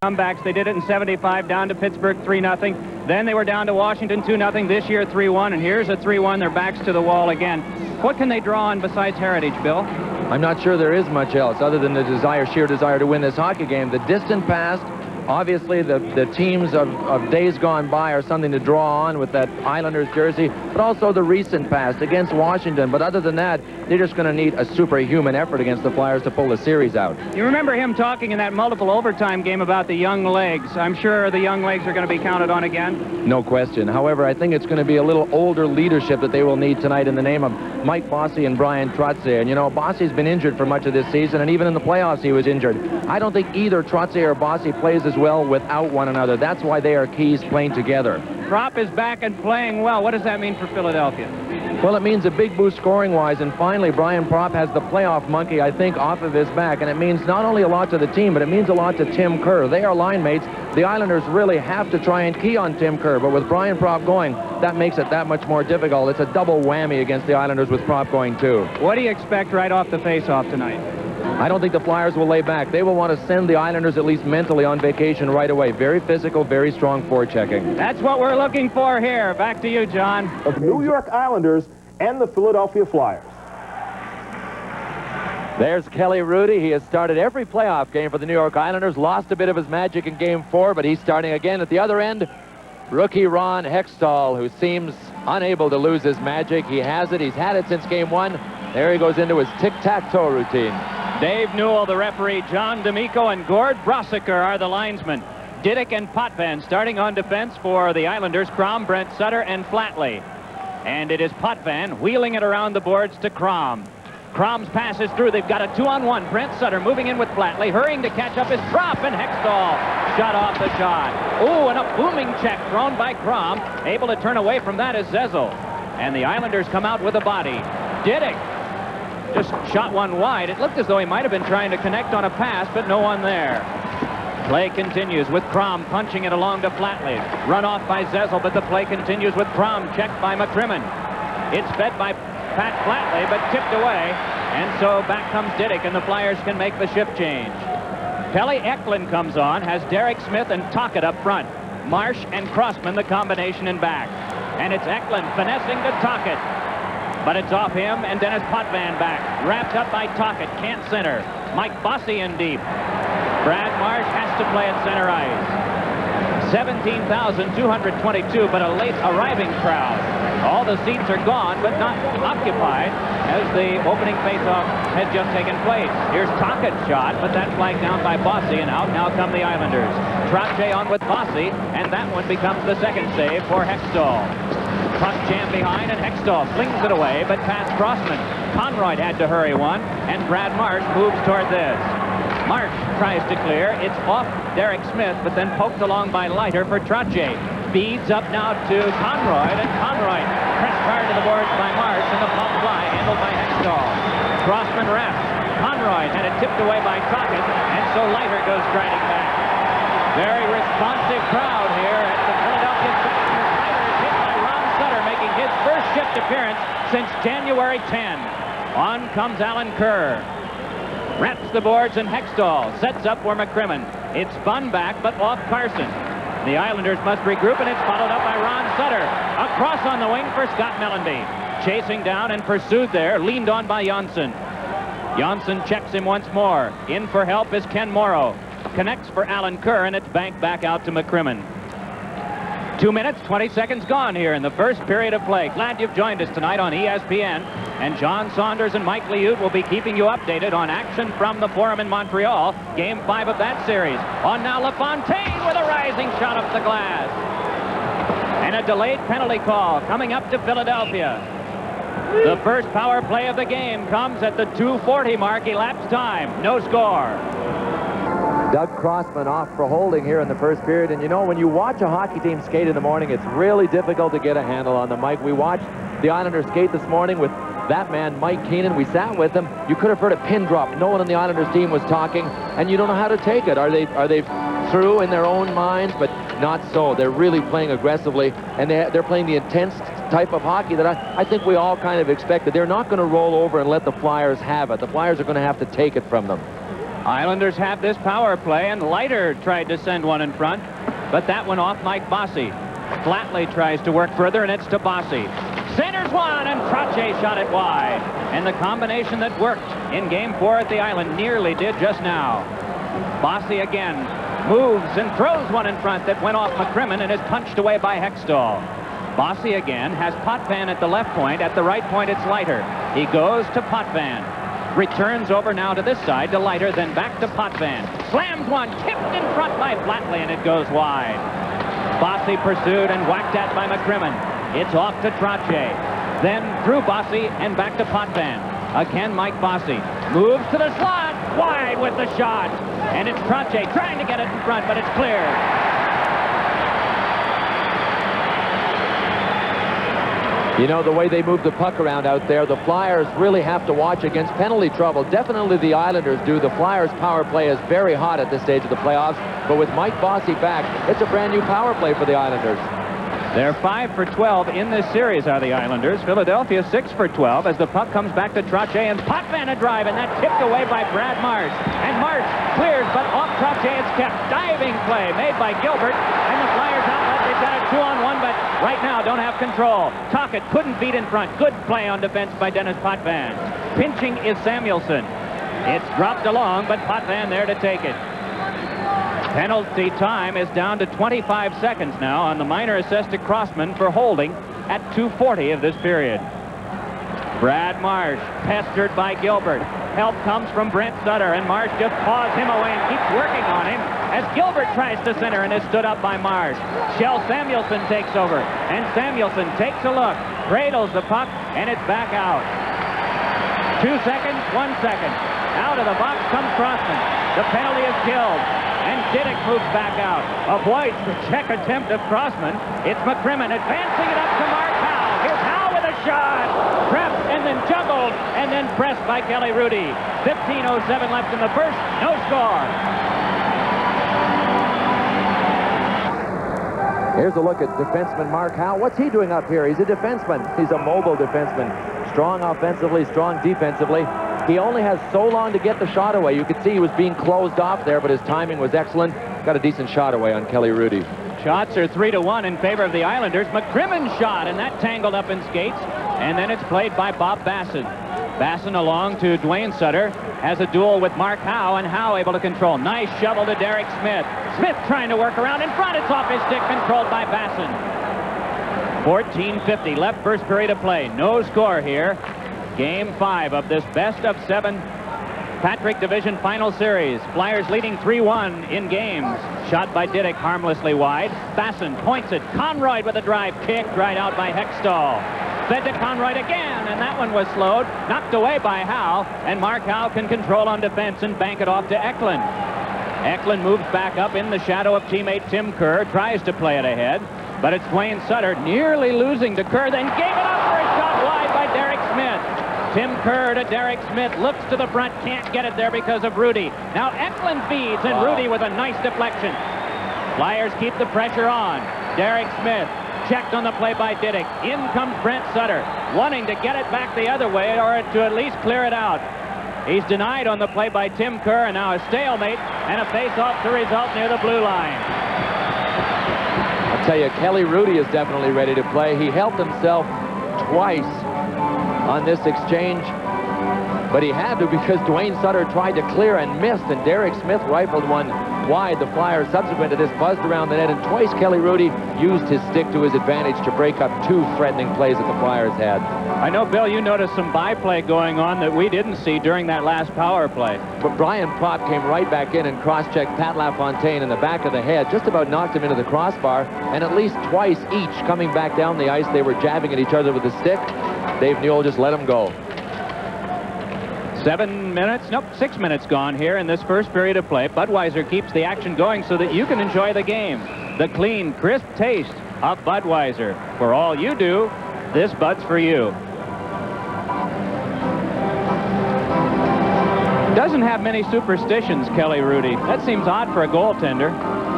comebacks. They did it in 75, down to Pittsburgh 3-0. Then they were down to Washington 2-0. This year 3-1, and here's a 3-1. Their backs to the wall again. What can they draw on besides heritage, Bill? I'm not sure there is much else other than the sheer desire to win this hockey game. The distant past, obviously the teams of days gone by are something to draw on with that Islanders jersey, but also the recent past against Washington. But other than that, they're just going to need a superhuman effort against the Flyers to pull the series out. You remember him talking in that multiple overtime game about the young legs. I'm sure the young legs are going to be counted on again. No question. However, I think it's going to be a little older leadership that they will need tonight in the name of Mike Bossy and Brian Trottier. And, you know, Bossy's been injured for much of this season, and even in the playoffs he was injured. I don't think either Trottier or Bossy plays as well without one another. That's why they are keys playing together. Prop is back and playing well. What does that mean for Philadelphia? Well, it means a big boost scoring-wise, and finally Brian Propp has the playoff monkey, I think, off of his back, and it means not only a lot to the team, but it means a lot to Tim Kerr. They are line mates. The Islanders really have to try and key on Tim Kerr, but with Brian Propp going, that makes it that much more difficult. It's a double whammy against the Islanders with Propp going, too. What do you expect right off the face-off tonight? I don't think the Flyers will lay back. They will want to send the Islanders at least mentally on vacation right away. Very physical, very strong forechecking. That's what we're looking for here. Back to you, John. Of the New York Islanders and the Philadelphia Flyers. There's Kelly Rudy. He has started every playoff game for the New York Islanders. Lost a bit of his magic in Game 4, but he's starting again. At the other end, rookie Ron Hextall, who seems unable to lose his magic. He has it. He's had it since Game 1. There he goes into his tic-tac-toe routine. Dave Newell, the referee. John D'Amico and Gord Brossiker are the linesmen. Didick and Potvin starting on defense for the Islanders. Crom, Brent Sutter, and Flatley. And it is Potvin wheeling it around the boards to Crom. Crom's pass is through. They've got a 2-on-1. Brent Sutter moving in with Flatley, hurrying to catch up his drop, and Hextall shut off the shot. Oh, and a booming check thrown by Crom. Able to turn away from that is Zezel. And the Islanders come out with a body. Didick just shot one wide. It looked as though he might have been trying to connect on a pass, but no one there. Play continues with Crom punching it along to Flatley. Run off by Zezel, but the play continues with Crom checked by McCrimmon. It's fed by Pat Flatley, but tipped away. And so back comes Didick, and the Flyers can make the shift change. Pelly Eklund comes on, has Derek Smith and Tocchet up front. Marsh and Crossman the combination in back. And it's Eklund finessing to Tocchet. But it's off him, and Dennis Potvin back. Wrapped up by Tocchet, can't center. Mike Bossy in deep. Brad Marsh has to play at center ice. 17,222, but a late arriving crowd. All the seats are gone, but not occupied, as the opening faceoff has just taken place. Here's Tocchet's shot, but that's flagged down by Bossy, and out now come the Islanders. Trottier on with Bossy, and that one becomes the second save for Hextall. Puck jam behind, and Hextall flings it away, but past Crossman. Conroy had to hurry one, and Brad Marsh moves toward this. Marsh tries to clear. It's off Derek Smith, but then poked along by Leiter for Trottier. Feeds up now to Conroy, and Conroy pressed hard to the boards by Marsh, and the puck fly handled by Hextall. Crossman wraps. Conroy had it tipped away by Tocchet, and so Leiter goes striding back. Very responsive crowd here at the Philadelphia Flyers. Leiter is hit by Ron Sutter, making his first shift appearance since January 10. On comes Alan Kerr. Wraps the boards, and Hextall sets up for McCrimmon. It's spun back, but off Carson. The Islanders must regroup, and it's followed up by Ron Sutter. Across on the wing for Scott Mellanby. Chasing down and pursued there, leaned on by Janssen. Janssen checks him once more. In for help is Ken Morrow. Connects for Alan Kerr, and it's banked back out to McCrimmon. 2 minutes, 20 seconds gone here in the first period of play. Glad you've joined us tonight on ESPN. And John Saunders and Mike Liut will be keeping you updated on action from the Forum in Montreal. Game 5 of that series. On now LaFontaine with a rising shot up the glass. And a delayed penalty call coming up to Philadelphia. The first power play of the game comes at the 2:40 mark, elapsed time. No score. Doug Crossman off for holding here in the first period. And you know, when you watch a hockey team skate in the morning, it's really difficult to get a handle on them, Mike. We watched the Islanders skate this morning with that man, Mike Keenan. We sat with him. You could have heard a pin drop. No one on the Islanders team was talking, and you don't know how to take it. Are they through in their own minds? But not so. They're really playing aggressively, and they're playing the intense type of hockey that I think we all kind of expected. They're not going to roll over and let the Flyers have it. The Flyers are going to have to take it from them. Islanders have this power play, and Leiter tried to send one in front, but that one off Mike Bossy. Flatley tries to work further, and it's to Bossy. Centers one, and Trottier shot it wide. And the combination that worked in Game 4 at the Island nearly did just now. Bossy again moves and throws one in front that went off McCrimmon and is punched away by Hextall. Bossy again has Potvin at the left point. At the right point, it's Leiter. He goes to Potvin. Returns over now to this side to Leiter, then back to Potvin. Slams one, tipped in front by Flatley, and it goes wide. Bossy pursued and whacked at by McCrimmon. It's off to Trottier. Then through Bossy and back to Potvin. Again, Mike Bossy moves to the slot, wide with the shot. And it's Trottier trying to get it in front, but it's clear. You know, the way they move the puck around out there, the Flyers really have to watch against penalty trouble. Definitely the Islanders do. The Flyers' power play is very hot at this stage of the playoffs. But with Mike Bossy back, it's a brand new power play for the Islanders. They're 5 for 12 in this series are the Islanders. Philadelphia 6 for 12 as the puck comes back to Trottier, and Potvin a drive, and that tipped away by Brad Marsh. And Marsh clears, but off Trottier it's kept. Diving play made by Gilbert, and the Flyers outlet. They've got a 2-on-1, but right now don't have control. Tocchet couldn't beat in front. Good play on defense by Dennis Potvin. Pinching is Samuelsson. It's dropped along, but Potvin there to take it. Penalty time is down to 25 seconds now on the minor assessed to Crossman for holding at 2:40 of this period. Brad Marsh pestered by Gilbert. Help comes from Brent Sutter, and Marsh just paws him away and keeps working on him as Gilbert tries to center and is stood up by Marsh. Shell Samuelsson takes over, and Samuelsson takes a look, cradles the puck, and it's back out. 2 seconds, 1 second. Out of the box comes Crossman. The penalty is killed. And Diddick moves back out. Avoids the check attempt of Crossman. It's McCrimmon advancing it up to Mark Howe. Here's Howe with a shot. Prepped and then juggled and then pressed by Kelly Rudy. 15:07 left in the first. No score. Here's a look at defenseman Mark Howe. What's he doing up here? He's a defenseman. He's a mobile defenseman. Strong offensively, strong defensively. He only has so long to get the shot away. You could see he was being closed off there, but his timing was excellent. Got a decent shot away on Kelly Rudy. Shots are 3-1 in favor of the Islanders. McCrimmon's shot, and that tangled up in skates. And then it's played by Bob Basson. Basson along to Dwayne Sutter. Has a duel with Mark Howe, and Howe able to control. Nice shovel to Derek Smith. Smith trying to work around in front. It's off his stick, controlled by Basson. 14:50 left, first period of play. No score here. Game 5 of this best-of-7 Patrick Division Final Series. Flyers leading 3-1 in games. Shot by Diddick harmlessly wide. Basson points it. Conroy with a drive kick right out by Hextall. Fed to Conroy again, and that one was slowed. Knocked away by Howe, and Mark Howe can control on defense and bank it off to Eklund. Eklund moves back up in the shadow of teammate Tim Kerr. Tries to play it ahead, but it's Dwayne Sutter nearly losing to Kerr, then gave it up for a shot wide by Derek Smith. Tim Kerr to Derek Smith, looks to the front, can't get it there because of Rudy. Now Eklund feeds, and Rudy with a nice deflection. Flyers keep the pressure on. Derek Smith checked on the play by Diddick. In comes Brent Sutter, wanting to get it back the other way or to at least clear it out. He's denied on the play by Tim Kerr, and now a stalemate and a face-off to result near the blue line. I'll tell you, Kelly Rudy is definitely ready to play. He helped himself twice on this exchange, but he had to because Dwayne Sutter tried to clear and missed, and Derek Smith rifled one wide. The Flyers, subsequent to this, buzzed around the net, and twice Kelly Rudy used his stick to his advantage to break up 2 threatening plays that the Flyers had. I know, Bill, you noticed some byplay going on that we didn't see during that last power play. But Brian Propp came right back in and cross-checked Pat LaFontaine in the back of the head, just about knocked him into the crossbar, and at least twice each coming back down the ice, they were jabbing at each other with a stick. Dave Newell just let him go. 6 minutes gone here in this first period of play. Budweiser keeps the action going so that you can enjoy the game. The clean, crisp taste of Budweiser. For all you do, this Bud's for you. Doesn't have many superstitions, Kelly Rudy. That seems odd for a goaltender.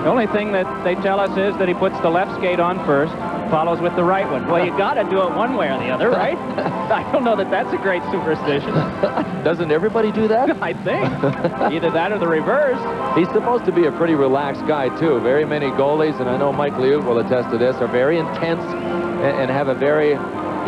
The only thing that they tell us is that he puts the left skate on first, follows with the right one. Well, you got to do it one way or the other, right? I don't know that that's a great superstition. Doesn't everybody do that? I think. Either that or the reverse. He's supposed to be a pretty relaxed guy, too. Very many goalies, and I know Mike Liut will attest to this, are very intense and have a very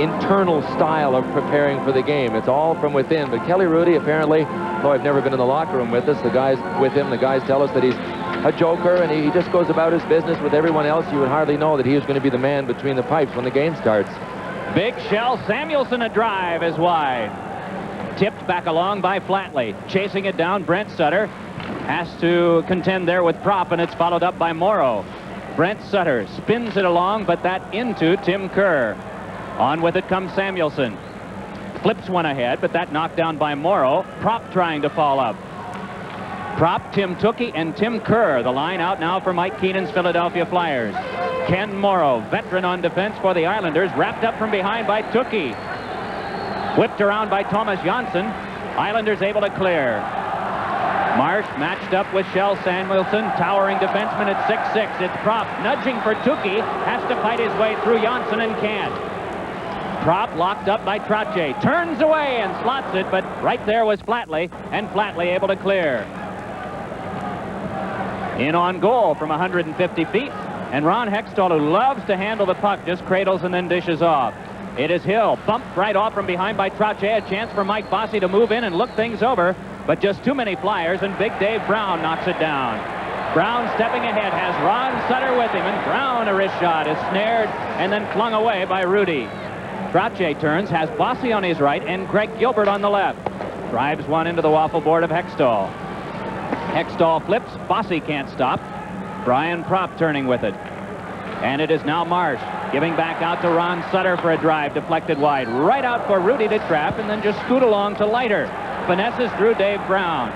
internal style of preparing for the game. It's all from within. But Kelly Rudy, apparently, though I've never been in the locker room with us, the guys tell us that he's a joker, and he just goes about his business with everyone else. You would hardly know that he was going to be the man between the pipes when the game starts. Big shell. Samuelson, a drive is wide. Tipped back along by Flatley. Chasing it down, Brent Sutter has to contend there with Prop, and it's followed up by Morrow. Brent Sutter spins it along, but that into Tim Kerr. On with it comes Samuelson. Flips one ahead, but that knocked down by Morrow. Prop trying to fall up. Prop, Tim Tookey, and Tim Kerr. The line out now for Mike Keenan's Philadelphia Flyers. Ken Morrow, veteran on defense for the Islanders, wrapped up from behind by Tookey. Whipped around by Thomas Janssen. Islanders able to clear. Marsh matched up with Shell Samuelson, towering defenseman at 6'6". It's Prop nudging for Tookey, has to fight his way through Janssen and can't. Prop locked up by Trottier, turns away and slots it, but right there was Flatley, and Flatley able to clear. In on goal from 150 feet, and Ron Hextall, who loves to handle the puck, just cradles and then dishes off. It is Hill, bumped right off from behind by Trottier. A chance for Mike Bossy to move in and look things over, but just too many Flyers, and Big Dave Brown knocks it down. Brown stepping ahead has Ron Sutter with him, and Brown, a wrist shot, is snared and then flung away by Rudy. Trottier turns, has Bossy on his right and Greg Gilbert on the left. Drives one into the waffle board of Hextall. Hextall flips, Bossy can't stop. Brian Prop turning with it. And it is now Marsh giving back out to Ron Sutter for a drive deflected wide. Right out for Rudy to trap and then just scoot along to Leiter. Finesses through Dave Brown.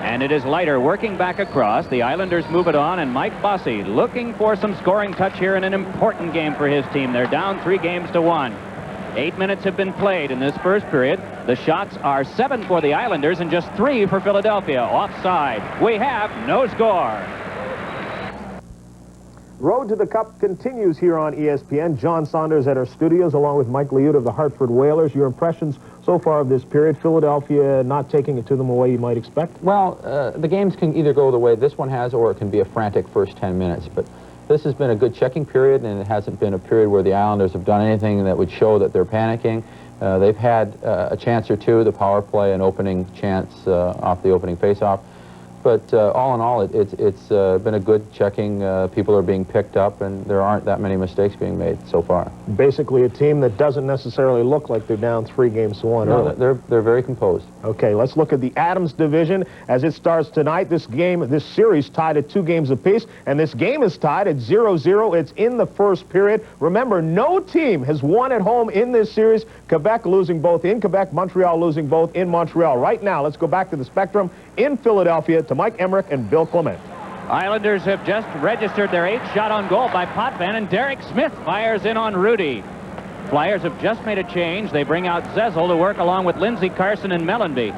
And it is Leiter working back across. The Islanders move it on, and Mike Bossy looking for some scoring touch here in an important game for his team. They're down 3-1. 8 minutes have been played in this first period. The shots are 7 for the Islanders and just 3 for Philadelphia. Offside. We have no score. Road to the Cup continues here on ESPN. John Saunders at our studios, along with Mike Liut of the Hartford Whalers. Your impressions so far of this period? Philadelphia not taking it to them the way you might expect? Well, the games can either go the way this one has, or it can be a frantic first 10 minutes. But this has been a good checking period, and it hasn't been a period where the Islanders have done anything that would show that they're panicking. They've had a chance or two, the power play, an opening chance off the opening faceoff. But all in all, it's been a good checking. People are being picked up, and there aren't that many mistakes being made so far. Basically a team that doesn't necessarily look like they're down 3-1 early. They're very composed. Okay, let's look at the Adams division as it starts tonight. This series tied at 2 games apiece, and this game is tied at 0-0. It's in the first period. Remember, no team has won at home in this series. Quebec losing both in Quebec, Montreal losing both in Montreal. Right now, let's go back to the Spectrum in Philadelphia to Mike Emerick and Bill Clement. Islanders have just registered their 8th shot on goal by Potvin, and Derek Smith fires in on Rudy. Flyers have just made a change. They bring out Zezel to work along with Lindsey Carson and Mellenby.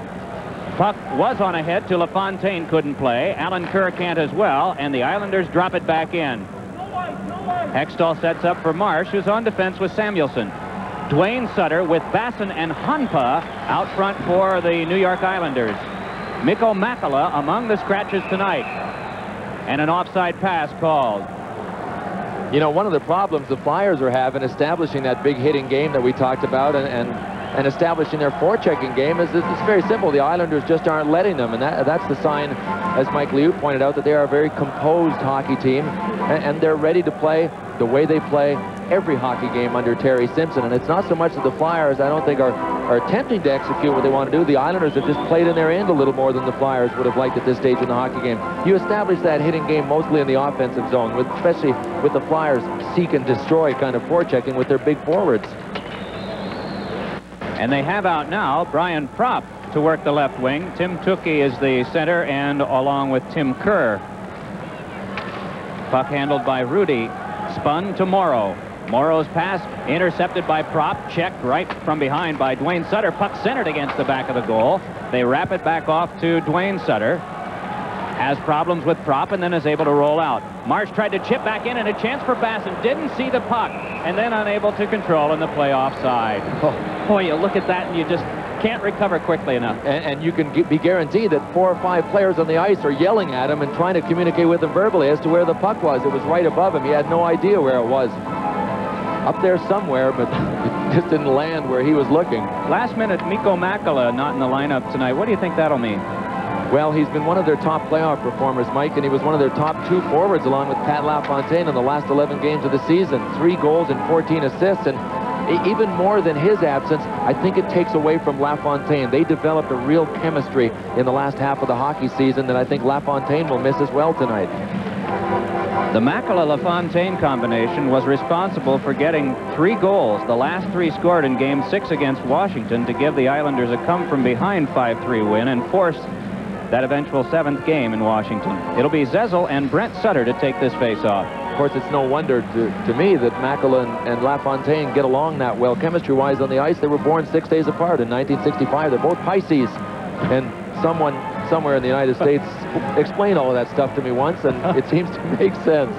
Puck was on ahead to LaFontaine, couldn't play. Alan Kerr can't as well, and the Islanders drop it back in. Hextall sets up for Marsh, who's on defense with Samuelson. Dwayne Sutter with Basson and Hanpa out front for the New York Islanders. Mikko Makala among the scratches tonight. And an offside pass called. You know, one of the problems the Flyers are having establishing that big hitting game that we talked about and establishing their forechecking game is it's very simple. The Islanders just aren't letting them, and that's the sign, as Mike Liut pointed out, that they are a very composed hockey team, and they're ready to play the way they play every hockey game under Terry Simpson. And it's not so much that the Flyers, I don't think, are attempting to execute what they want to do. The Islanders have just played in their end a little more than the Flyers would have liked at this stage in the hockey game. You establish that hitting game mostly in the offensive zone, especially with the Flyers seek and destroy kind of forechecking with their big forwards. And they have out now Brian Prop to work the left wing. Tim Tookey is the center, and along with Tim Kerr. Puck handled by Rudy. Spun to Morrow. Morrow's pass intercepted by Prop, checked right from behind by Dwayne Sutter. Puck centered against the back of the goal. They wrap it back off to Dwayne Sutter. has problems with prop and then is able to roll out. Marsh tried to chip back in, and a chance for Basson. Didn't see the puck, and then unable to control in the play offside. Oh, boy, you look at that and you just can't recover quickly enough. And you can be guaranteed that 4 or 5 players on the ice are yelling at him and trying to communicate with him verbally as to where the puck was. It was right above him. He had no idea where it was. Up there somewhere, but it just didn't land where he was looking. Last minute, Mikko Makala not in the lineup tonight. What do you think that'll mean? Well, he's been one of their top playoff performers, Mike, and he was one of their top 2 forwards along with Pat LaFontaine in the last 11 games of the season. 3 goals and 14 assists, and even more than his absence, I think it takes away from LaFontaine. They developed a real chemistry in the last half of the hockey season that I think LaFontaine will miss as well tonight. The Makala-LaFontaine combination was responsible for getting 3 goals, the last 3 scored in Game 6 against Washington, to give the Islanders a come-from-behind 5-3 win and force that eventual 7th game in Washington. It'll be Zezel and Brent Sutter to take this face-off. Of course, it's no wonder to me that Makala and LaFontaine get along that well chemistry-wise on the ice. They were born 6 days apart in 1965. They're both Pisces, and someone somewhere in the United States explained all of that stuff to me once, and it seems to make sense.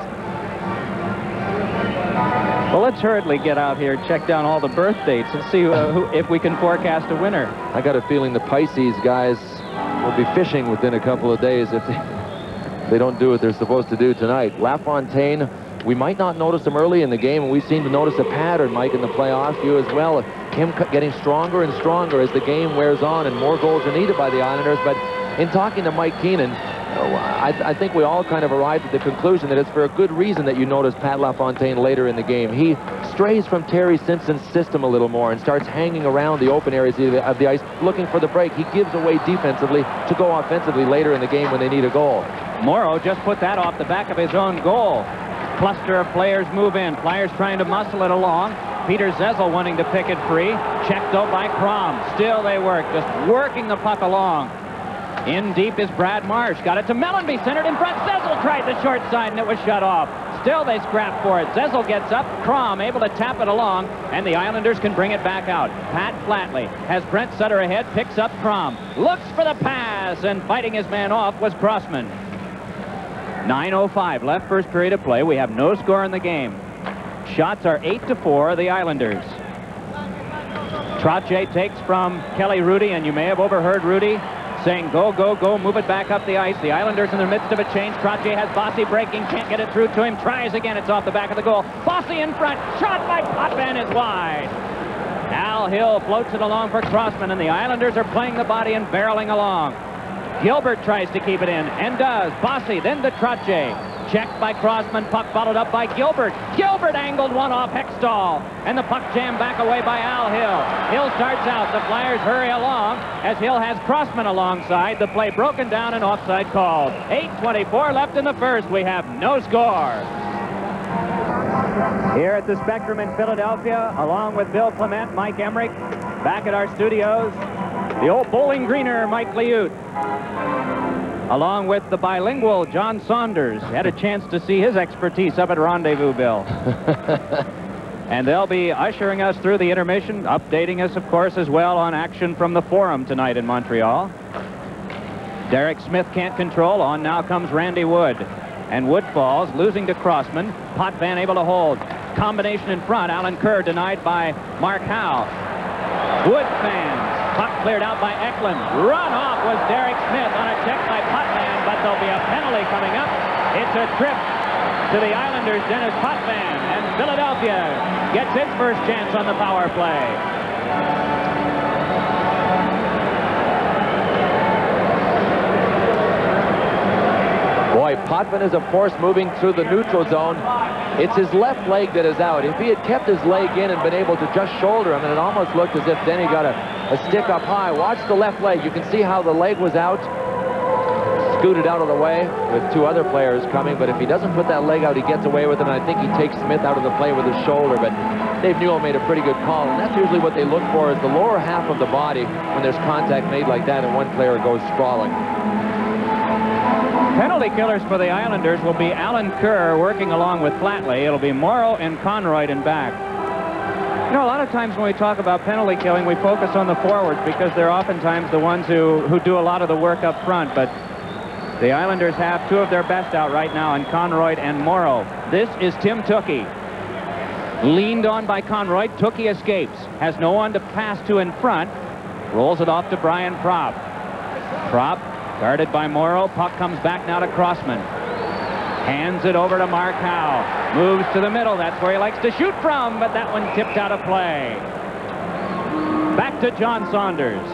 Well, let's hurriedly get out here, check down all the birth dates, and see if we can forecast a winner. I got a feeling the Pisces guys will be fishing within a couple of days if they don't do what they're supposed to do tonight. LaFontaine, we might not notice him early in the game, and we seem to notice a pattern, Mike, in the playoffs. You as well. Him getting stronger and stronger as the game wears on, and more goals are needed by the Islanders. But in talking to Mike Keenan, I think we all kind of arrived at the conclusion that it's for a good reason that you notice Pat LaFontaine later in the game. He strays from Terry Simpson's system a little more and starts hanging around the open areas of the ice looking for the break. He gives away defensively to go offensively later in the game when they need a goal. Morrow just put that off the back of his own goal. Cluster of players move in. Flyers trying to muscle it along. Peter Zezel wanting to pick it free. Checked out by Crom. Still they work, just working the puck along. In deep is Brad Marsh. Got it to Mellenby, centered in front. Zezel tried the short side, and it was shut off. Still they scrap for it. Zezel gets up. Crom able to tap it along, and the Islanders can bring it back out. Pat Flatley has Brent Sutter ahead, picks up Crom. Looks for the pass, and fighting his man off was Crossman. 9:05 left, first period of play. We have no score in the game. Shots are 8-4, the Islanders. Trottier takes from Kelly Rudy, and you may have overheard Rudy saying, go, go, go, move it back up the ice. The Islanders in the midst of a change. Trottier has Bossy breaking, can't get it through to him. Tries again, it's off the back of the goal. Bossy in front, shot by Potvin is wide. Al Hill floats it along for Crossman, and the Islanders are playing the body and barreling along. Gilbert tries to keep it in, and does. Bossy, then to Trottier. Checked by Crossman, puck followed up by Gilbert. Gilbert angled one off Hextall, and the puck jammed back away by Al Hill. Hill starts out, the Flyers hurry along as Hill has Crossman alongside. The play broken down and offside called. 8:24 left in the first. We have no score. Here at the Spectrum in Philadelphia, along with Bill Clement, Mike Emerick, back at our studios, the old Bowling Greener, Mike Liut, along with the bilingual John Saunders. Had a chance to see his expertise up at Rendezvous, Bill. And they'll be ushering us through the intermission, updating us, of course, as well on action from the Forum tonight in Montreal. Derek Smith can't control. On now comes Randy Wood. And Wood falls, losing to Crossman. Potvin able to hold. Combination in front. Alan Kerr denied by Mark Howe. Wood fans. Puck cleared out by Eklund. Run off was Derek Smith on a check by Potvin, but there'll be a penalty coming up. It's a trip to the Islanders' Dennis Potvin, and Philadelphia gets its first chance on the power play. Boy, Potvin is a force moving through the neutral zone. It's his left leg that is out. If he had kept his leg in and been able to just shoulder him, and it almost looked as if then he got a stick up high. Watch the left leg. You can see how the leg was out. Scooted out of the way with 2 other players coming, but if he doesn't put that leg out, he gets away with it, and I think he takes Smith out of the play with his shoulder. But Dave Newell made a pretty good call, and that's usually what they look for, is the lower half of the body when there's contact made like that and one player goes sprawling. Penalty killers for the Islanders will be Alan Kerr working along with Flatley. It'll be Morrow and Conroyd in back. You know, a lot of times when we talk about penalty killing, we focus on the forwards because they're oftentimes the ones who do a lot of the work up front. But The Islanders have two of their best out right now in Conroy and Morrow. This is Tim Tukey. Leaned on by Conroy, Tukey escapes. Has no one to pass to in front. Rolls it off to Brian Propp. Propp guarded by Morrow. Puck comes back now to Crossman. Hands it over to Mark Howe. Moves to the middle. That's where he likes to shoot from, but that one tipped out of play. Back to John Saunders.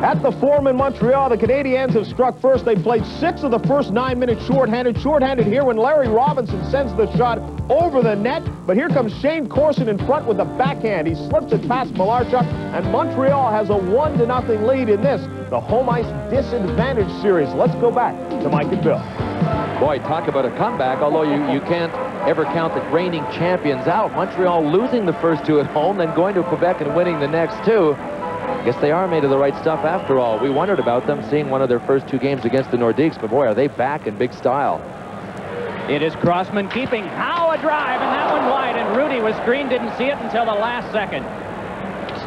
At the Forum in Montreal, the Canadiens have struck first. They played 6 of the first 9 minutes shorthanded. Shorthanded here when Larry Robinson sends the shot over the net. But here comes Shane Corson in front with a backhand. He slips it past Malarchuk, and Montreal has a 1-0 lead in this, the home ice disadvantage series. Let's go back to Mike and Bill. Boy, talk about a comeback, although you can't ever count the reigning champions out. Montreal losing the first 2 at home, then going to Quebec and winning the next 2. Guess they are made of the right stuff after all. We wondered about them seeing one of their first 2 games against the Nordiques, but boy, are they back in big style. It is Crossman keeping Howe a drive, and that one wide, and Rudy was screened, didn't see it until the last second.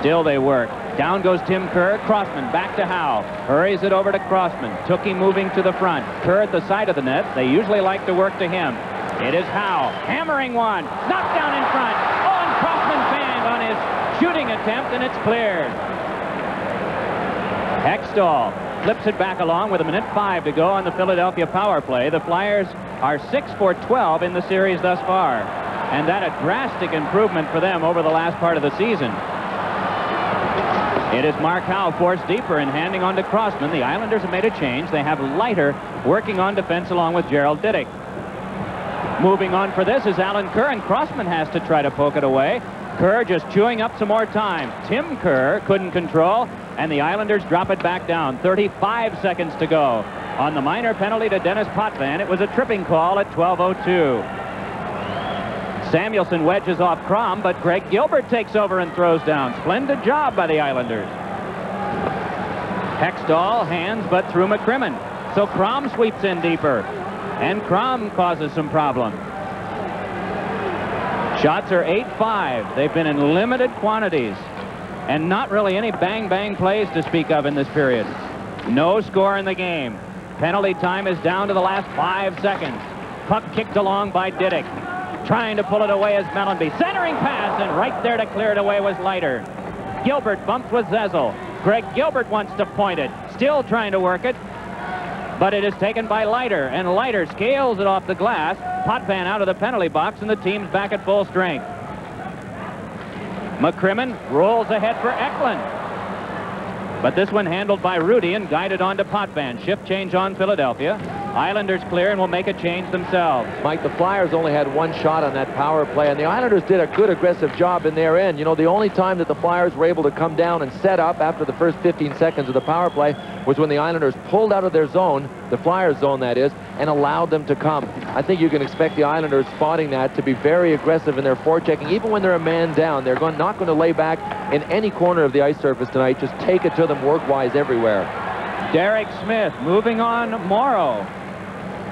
Still they work. Down goes Tim Kerr. Crossman back to Howe. Hurries it over to Crossman. Tukey moving to the front. Kerr at the side of the net. They usually like to work to him. It is Howe. Hammering one. Knocked down in front. Oh, and Crossman fanned on his shooting attempt, and it's cleared. Hextall flips it back along with 1:05 to go on the Philadelphia power play. The Flyers are 6 for 12 in the series thus far, and that a drastic improvement for them over the last part of the season. It is Mark Howe forced deeper and handing on to Crossman. The Islanders have made a change. They have Leiter working on defense along with Gerald Diddick. Moving on for this is Alan Kerr, and Crossman has to try to poke it away. Kerr just chewing up some more time. Tim Kerr couldn't control, and the Islanders drop it back down. 35 seconds to go. On the minor penalty to Dennis Potvin, it was a tripping call at 12:02. Samuelson wedges off Crom, but Greg Gilbert takes over and throws down. Splendid job by the Islanders. Hextall hands, but through McCrimmon. So Crom sweeps in deeper, and Crom causes some problems. Shots are 8-5. They've been in limited quantities, and not really any bang-bang plays to speak of in this period. No score in the game. Penalty time is down to the last 5 seconds. Puck kicked along by Diddick. Trying to pull it away is Mellenby. Centering pass, and right there to clear it away was Leiter. Gilbert bumps with Zezel. Greg Gilbert wants to point it. Still trying to work it. But it is taken by Leiter, and Leiter scales it off the glass. Potvin out of the penalty box, and the team's back at full strength. McCrimmon rolls ahead for Eklund. But this one handled by Rudy and guided on to Potvin. Shift change on Philadelphia. Islanders clear and will make a change themselves. Mike, the Flyers only had 1 shot on that power play, and the Islanders did a good aggressive job in their end. You know, the only time that the Flyers were able to come down and set up after the first 15 seconds of the power play was when the Islanders pulled out of their zone, the Flyers zone that is, and allowed them to come. I think you can expect the Islanders spotting that to be very aggressive in their forechecking. Even when they're a man down, they're not going to lay back in any corner of the ice surface tonight. Just take it to them work-wise everywhere. Derek Smith moving on Morrow.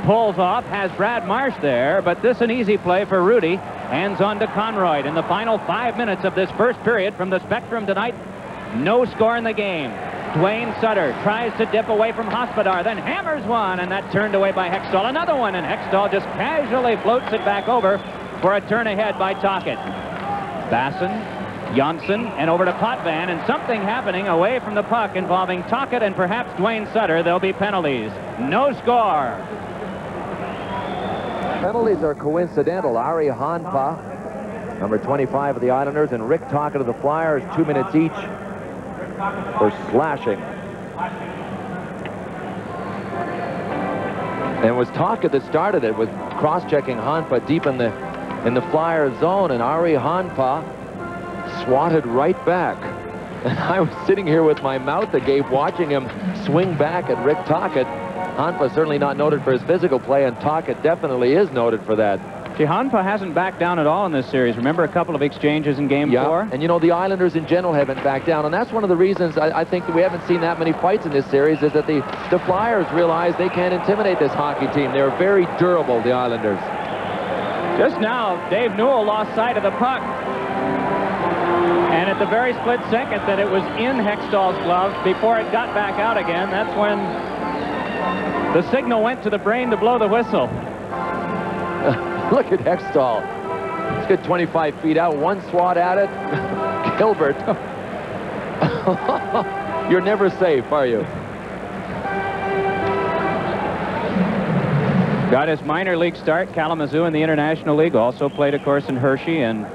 Pulls off, has Brad Marsh there, but this an easy play for Rudy. Hands on to Conroy in the final 5 minutes of this first period from the Spectrum tonight. No score in the game. Dwayne Sutter tries to dip away from Hospodar, then hammers one, and that turned away by Hextall. Another one, and Hextall just casually floats it back over for a turn ahead by Tocchet. Basson, Janssen, and over to Potvin, and something happening away from the puck involving Tocchet and perhaps Dwayne Sutter. There'll be penalties. No score. Penalties are coincidental. Ari Hanpa, number 25 of the Islanders, and Rick Tocchet of the Flyers, 2 minutes each for slashing. And it was Tocchet that started it with cross-checking Hanpa deep in the Flyers zone, and Ari Hanpa swatted right back. And I was sitting here with my mouth agape watching him swing back at Rick Tocchet. Hanpa certainly not noted for his physical play, and Tocchet definitely is noted for that. See, Hanpa hasn't backed down at all in this series. Remember a couple of exchanges in Game 4? And you know, the Islanders in general haven't backed down, and that's one of the reasons I think that we haven't seen that many fights in this series, is that the Flyers realize they can't intimidate this hockey team. They're very durable, the Islanders. Just now, Dave Newell lost sight of the puck. And at the very split second that it was in Hextall's glove, before it got back out again, that's when The signal went to the brain to blow the whistle. Look at Hextall. He's good 25 feet out. One swat at it. Gilbert. You're never safe, are you? Got his minor league start, Kalamazoo in the International League. Also played, of course, in Hershey and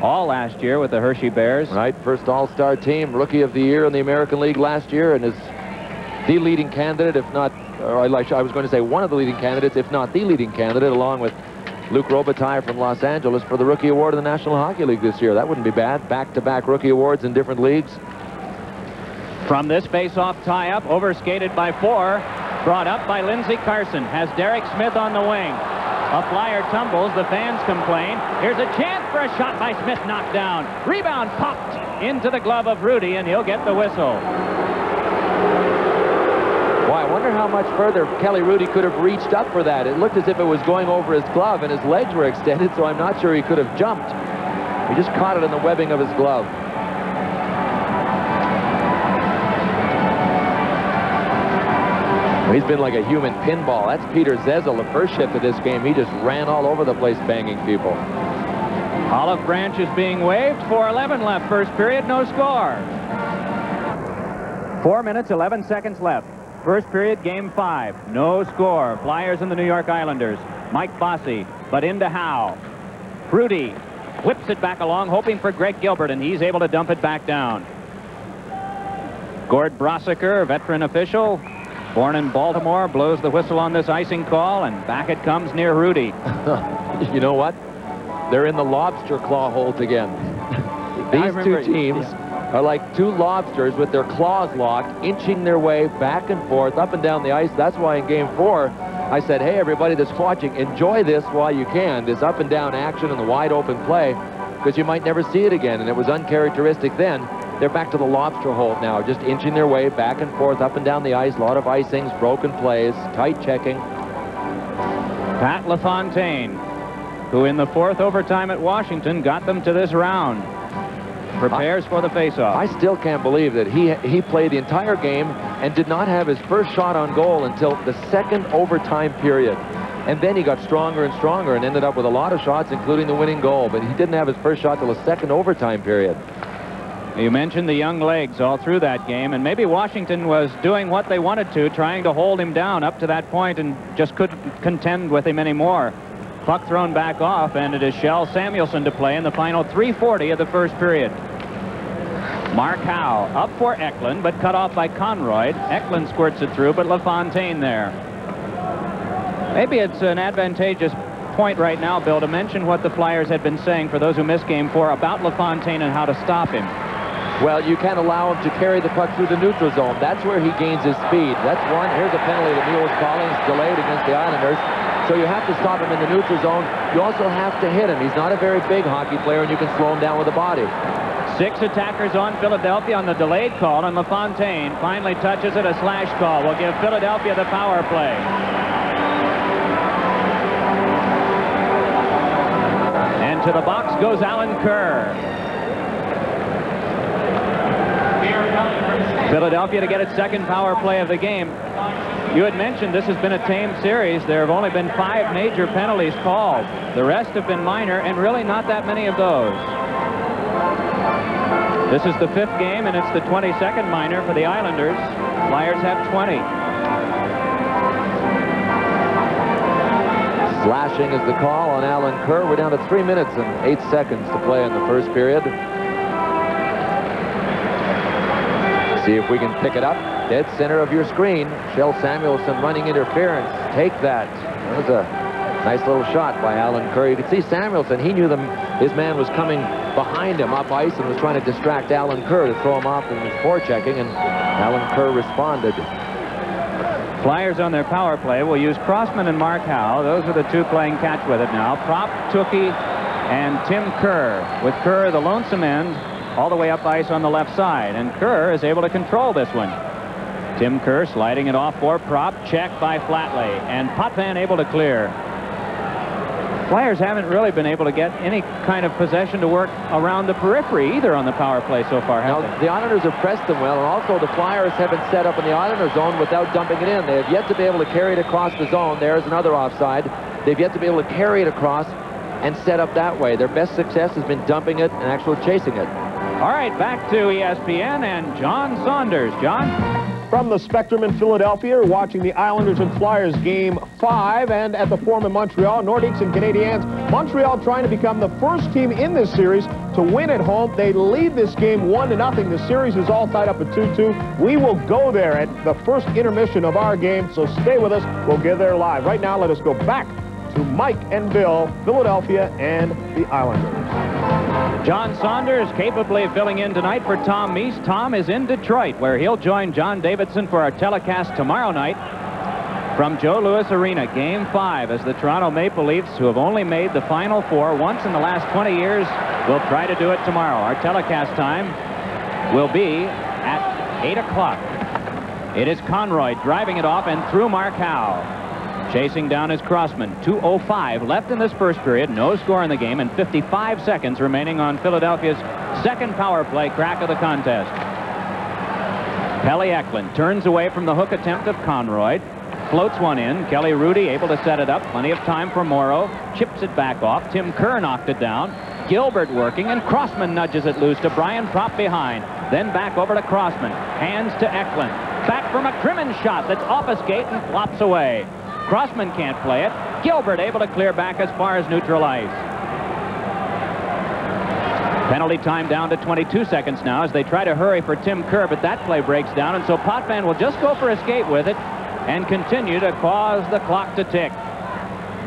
all last year with the Hershey Bears. Right, first all-star team, Rookie of the Year in the American League last year, and is the leading candidate, if not, or I was going to say one of the leading candidates, if not the leading candidate, along with Luke Robitaille from Los Angeles for the Rookie Award in the National Hockey League this year. That wouldn't be bad. Back-to-back Rookie Awards in different leagues. From this face-off tie-up, overskated by 4, brought up by Lindsey Carson, has Derek Smith on the wing. A flyer tumbles, the fans complain. Here's a chance for a shot by Smith, knocked down. Rebound popped into the glove of Rudy, and he'll get the whistle. Well, I wonder how much further Kelly Rudy could have reached up for that. It looked as if it was going over his glove, and his legs were extended, so I'm not sure he could have jumped. He just caught it in the webbing of his glove. He's been like a human pinball. That's Peter Zezel, the first shift of this game. He just ran all over the place banging people. Olive Branch is being waved. 4:11 left, first period, no score. 4 minutes, 11 seconds left. First period, game 5. No score. Flyers and the New York Islanders. Mike Bossy, but into Howe. Rudy whips it back along, hoping for Greg Gilbert, and he's able to dump it back down. Gord Brossiker, veteran official, born in Baltimore, blows the whistle on this icing call, and back it comes near Rudy. You know what? They're in the lobster claw hold again. These two teams are like two lobsters with their claws locked, inching their way back and forth, up and down the ice. That's why in Game 4, I said, hey, everybody that's watching, enjoy this while you can, this up and down action and the wide open play, because you might never see it again, and it was uncharacteristic then. They're back to the lobster hold now, just inching their way back and forth, up and down the ice. A lot of icings, broken plays, tight checking. Pat LaFontaine, who in the 4th overtime at Washington got them to this round, prepares for the faceoff. I still can't believe that he played the entire game and did not have his first shot on goal until the 2nd overtime period. And then he got stronger and stronger and ended up with a lot of shots, including the winning goal. But he didn't have his first shot till the 2nd overtime period. You mentioned the young legs all through that game, and maybe Washington was doing what they wanted to, trying to hold him down up to that point and just couldn't contend with him anymore. Puck thrown back off, and it is Shell Samuelson to play in the final 3:40 of the first period. Mark Howe up for Eklund, but cut off by Conroy. Eklund squirts it through, but LaFontaine there. Maybe it's an advantageous point right now, Bill, to mention what the Flyers had been saying for those who missed Game 4 about LaFontaine and how to stop him. Well, you can't allow him to carry the puck through the neutral zone. That's where he gains his speed. That's one. Here's a penalty that Neil was calling. It's delayed against the Islanders. So you have to stop him in the neutral zone. You also have to hit him. He's not a very big hockey player, and you can slow him down with a body. 6 attackers on Philadelphia on the delayed call, and LaFontaine finally touches it. A slash call will give Philadelphia the power play. And to the box goes Alan Kerr. Philadelphia to get its 2nd power play of the game. You had mentioned this has been a tame series. There have only been 5 major penalties called. The rest have been minor, and really not that many of those. This is the 5th game, and it's the 22nd minor for the Islanders. Flyers have 20. Slashing is the call on Alan Kerr. We're down to 3 minutes and 8 seconds to play in the first period. See if we can pick it up. Dead center of your screen. Shell Samuelson running interference. Take that. That was a nice little shot by Alan Kerr. You could see Samuelson. He knew his man was coming behind him up ice and was trying to distract Alan Kerr to throw him off in his forechecking, and Alan Kerr responded. Flyers on their power play will use Crossman and Mark Howe. Those are the two playing catch with it now. Prop, Tookie, and Tim Kerr. With Kerr, the lonesome end, all the way up ice on the left side, and Kerr is able to control this one. Tim Kerr sliding it off for Prop, checked by Flatley, and Potvin able to clear. Flyers haven't really been able to get any kind of possession to work around the periphery either on the power play so far, have they? The Islanders have pressed them well, and also the Flyers have been set up in the Islander zone without dumping it in. They have yet to be able to carry it across the zone. There's another offside. They've yet to be able to carry it across and set up that way. Their best success has been dumping it and actually chasing it. All right, back to ESPN and John Saunders. John? From the Spectrum in Philadelphia, watching the Islanders and Flyers Game 5, and at the Forum in Montreal, Nordiques and Canadiens. Montreal trying to become the first team in this series to win at home. They lead this game 1-0. The series is all tied up at 2-2. We will go there at the first intermission of our game, so stay with us. We'll get there live. Right now, let us go back to Mike and Bill, Philadelphia and the Islanders. John Saunders capably filling in tonight for Tom Meese. Tom is in Detroit, where he'll join John Davidson for our telecast tomorrow night from Joe Louis Arena. Game 5 as the Toronto Maple Leafs, who have only made the Final Four once in the last 20 years, will try to do it tomorrow. Our telecast time will be at 8 o'clock. It is Conroy driving it off and through Mark Howe. Chasing down his Crossman. 2:05 left in this first period. No score in the game and 55 seconds remaining on Philadelphia's second power play crack of the contest. Pelle Eklund turns away from the hook attempt of Conroy. Floats one in. Kelly Rudy able to set it up. Plenty of time for Morrow. Chips it back off. Tim Kerr knocked it down. Gilbert working, and Crossman nudges it loose to Brian Propp behind. Then back over to Crossman. Hands to Eklund. Back from a Crimmins shot that's off a skate and flops away. Crossman can't play it. Gilbert able to clear back as far as neutral ice. Penalty time down to 22 seconds now as they try to hurry for Tim Kerr, but that play breaks down, and so Potvin will just go for a skate with it and continue to cause the clock to tick.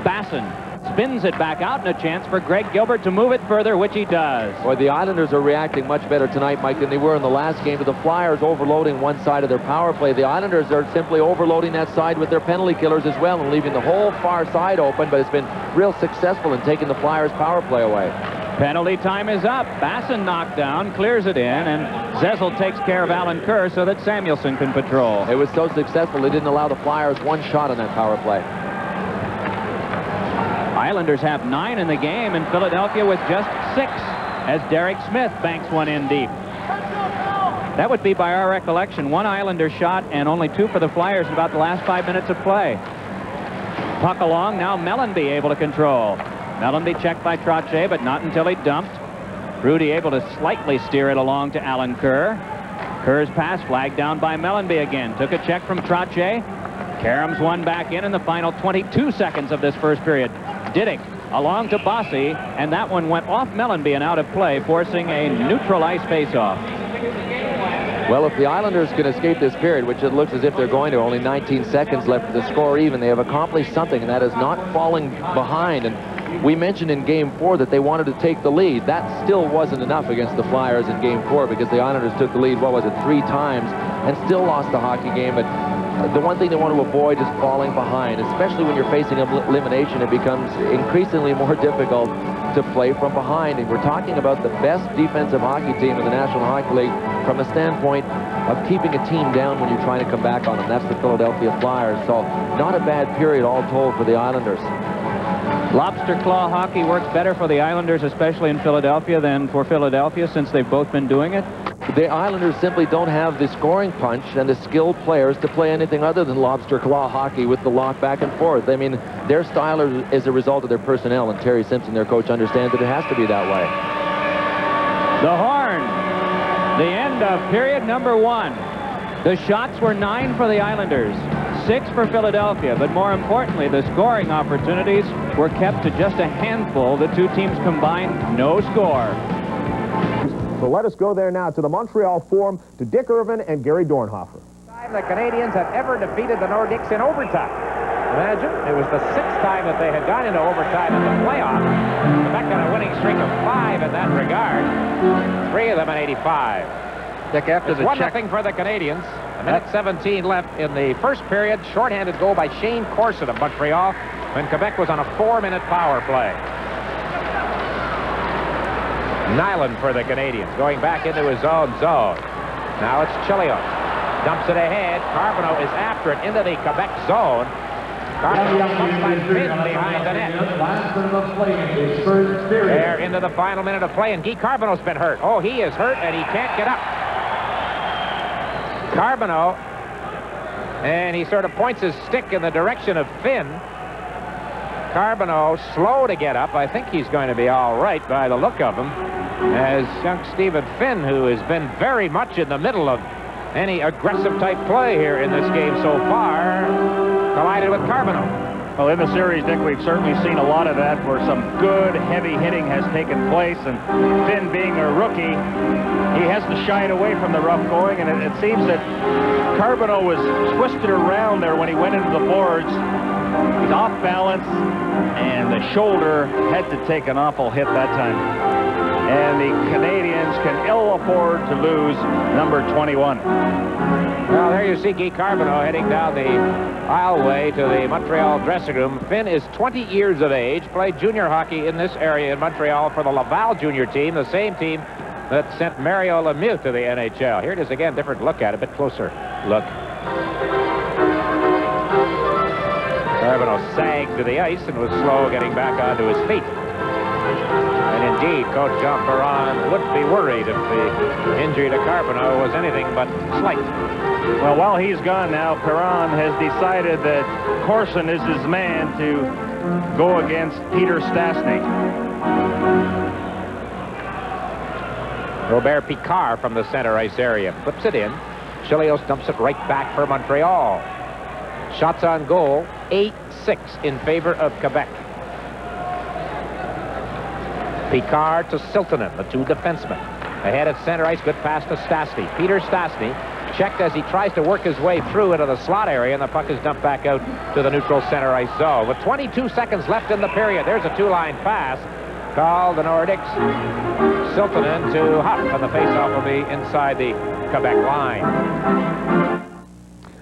Basson spins it back out, and a chance for Greg Gilbert to move it further, which he does. Boy, the Islanders are reacting much better tonight, Mike, than they were in the last game, to the Flyers overloading one side of their power play. The Islanders are simply overloading that side with their penalty killers as well and leaving the whole far side open, but it's been real successful in taking the Flyers' power play away. Penalty time is up. Basson knocked down, clears it in, and Zezel takes care of Alan Kerr so that Samuelson can patrol. It was so successful, they didn't allow the Flyers one shot on that power play. Islanders have 9 in the game, and Philadelphia with just 6 as Derek Smith banks one in deep. That would be, by our recollection, 1 Islander shot and only 2 for the Flyers in about the last 5 minutes of play. Puck along, now Mellenby able to control. Mellenby checked by Trottier, but not until he dumped. Rudy able to slightly steer it along to Alan Kerr. Kerr's pass flagged down by Mellenby again. Took a check from Trottier. Karam's one back in the final 22 seconds of this first period. Diddick along to Bossy, and that one went off Mellenby and out of play, forcing a neutral ice faceoff. Well, if the Islanders can escape this period, which it looks as if they're going to, only 19 seconds left to score even, they have accomplished something, and that is not falling behind. And we mentioned in Game 4 that they wanted to take the lead. That still wasn't enough against the Flyers in Game 4 because the Islanders took the lead, what was it, 3 times, and still lost the hockey game. But the one thing they want to avoid is falling behind, especially when you're facing elimination. It becomes increasingly more difficult to play from behind. And we're talking about the best defensive hockey team in the National Hockey League from a standpoint of keeping a team down when you're trying to come back on them. That's the Philadelphia Flyers. So not a bad period all told for the Islanders. Lobster claw hockey works better for the Islanders, especially in Philadelphia, than for Philadelphia, since they've both been doing it. The Islanders simply don't have the scoring punch and the skilled players to play anything other than lobster claw hockey with the lock back and forth. I mean, their style is a result of their personnel, and Terry Simpson, their coach, understands that it has to be that way. The horn. The end of period number 1. The shots were 9 for the Islanders, 6 for Philadelphia, but more importantly, the scoring opportunities were kept to just a handful. The two teams combined, no score. So let us go there now to the Montreal Forum, to Dick Irvin and Gary Dornhofer. Time the Canadiens have ever defeated the Nordiques in overtime. Imagine, it was the 6th time that they had gone into overtime in the playoffs. Quebec on a winning streak of 5 in that regard. 3 of them in 85. Dick, after It's the 1-0 for the Canadiens. A minute 17 left in the first period. Shorthanded goal by Shane Corson of Montreal when Quebec was on a 4-minute power play. Nyland for the Canadiens, going back into his own zone. Now it's Chelios. Dumps it ahead. Carbonneau is after it into the Quebec zone. Carbonneau sometimes pinned behind the net. last minute of play in this first period. They're into the final minute of play, and Guy Carbonneau's been hurt. Oh, he is hurt, and he can't get up. Carbonneau, and he sort of points his stick in the direction of Finn. Carbonneau slow to get up. I think he's going to be all right by the look of him, as young Stephen Finn, who has been very much in the middle of any aggressive type play here in this game so far, collided with Carbonneau. Well, in the series, Dick, we've certainly seen a lot of that where some good, heavy hitting has taken place, and Finn being a rookie, he has to shy it away from the rough going, and it seems that Carbonneau was twisted around there when he went into the boards. He's off balance, and the shoulder had to take an awful hit that time. And the Canadians can ill afford to lose number 21. Well, there you see Guy Carbonneau heading down the aisleway to the Montreal dressing room. Finn is 20 years of age, played junior hockey in this area in Montreal for the Laval junior team, the same team that sent Mario Lemieux to the NHL. Here it is again, different look at it, a bit closer look. Carbonneau sagged to the ice and was slow getting back onto his feet. And indeed, Coach Jean Perron would be worried if the injury to Carbonneau was anything but slight. Well, while he's gone now, Perron has decided that Corson is his man to go against Peter Stastny. Robert Picard from the center ice area flips it in. Chilios dumps it right back for Montreal. Shots on goal, 8-6 in favor of Quebec. Picard to Siltanen, the two defensemen. Ahead at center ice, good pass to Stastny. Peter Stastny checked as he tries to work his way through into the slot area, and the puck is dumped back out to the neutral center ice zone. With 22 seconds left in the period, there's a two-line pass called the Nordics. Siltanen to Huff, and the faceoff will be inside the Quebec line.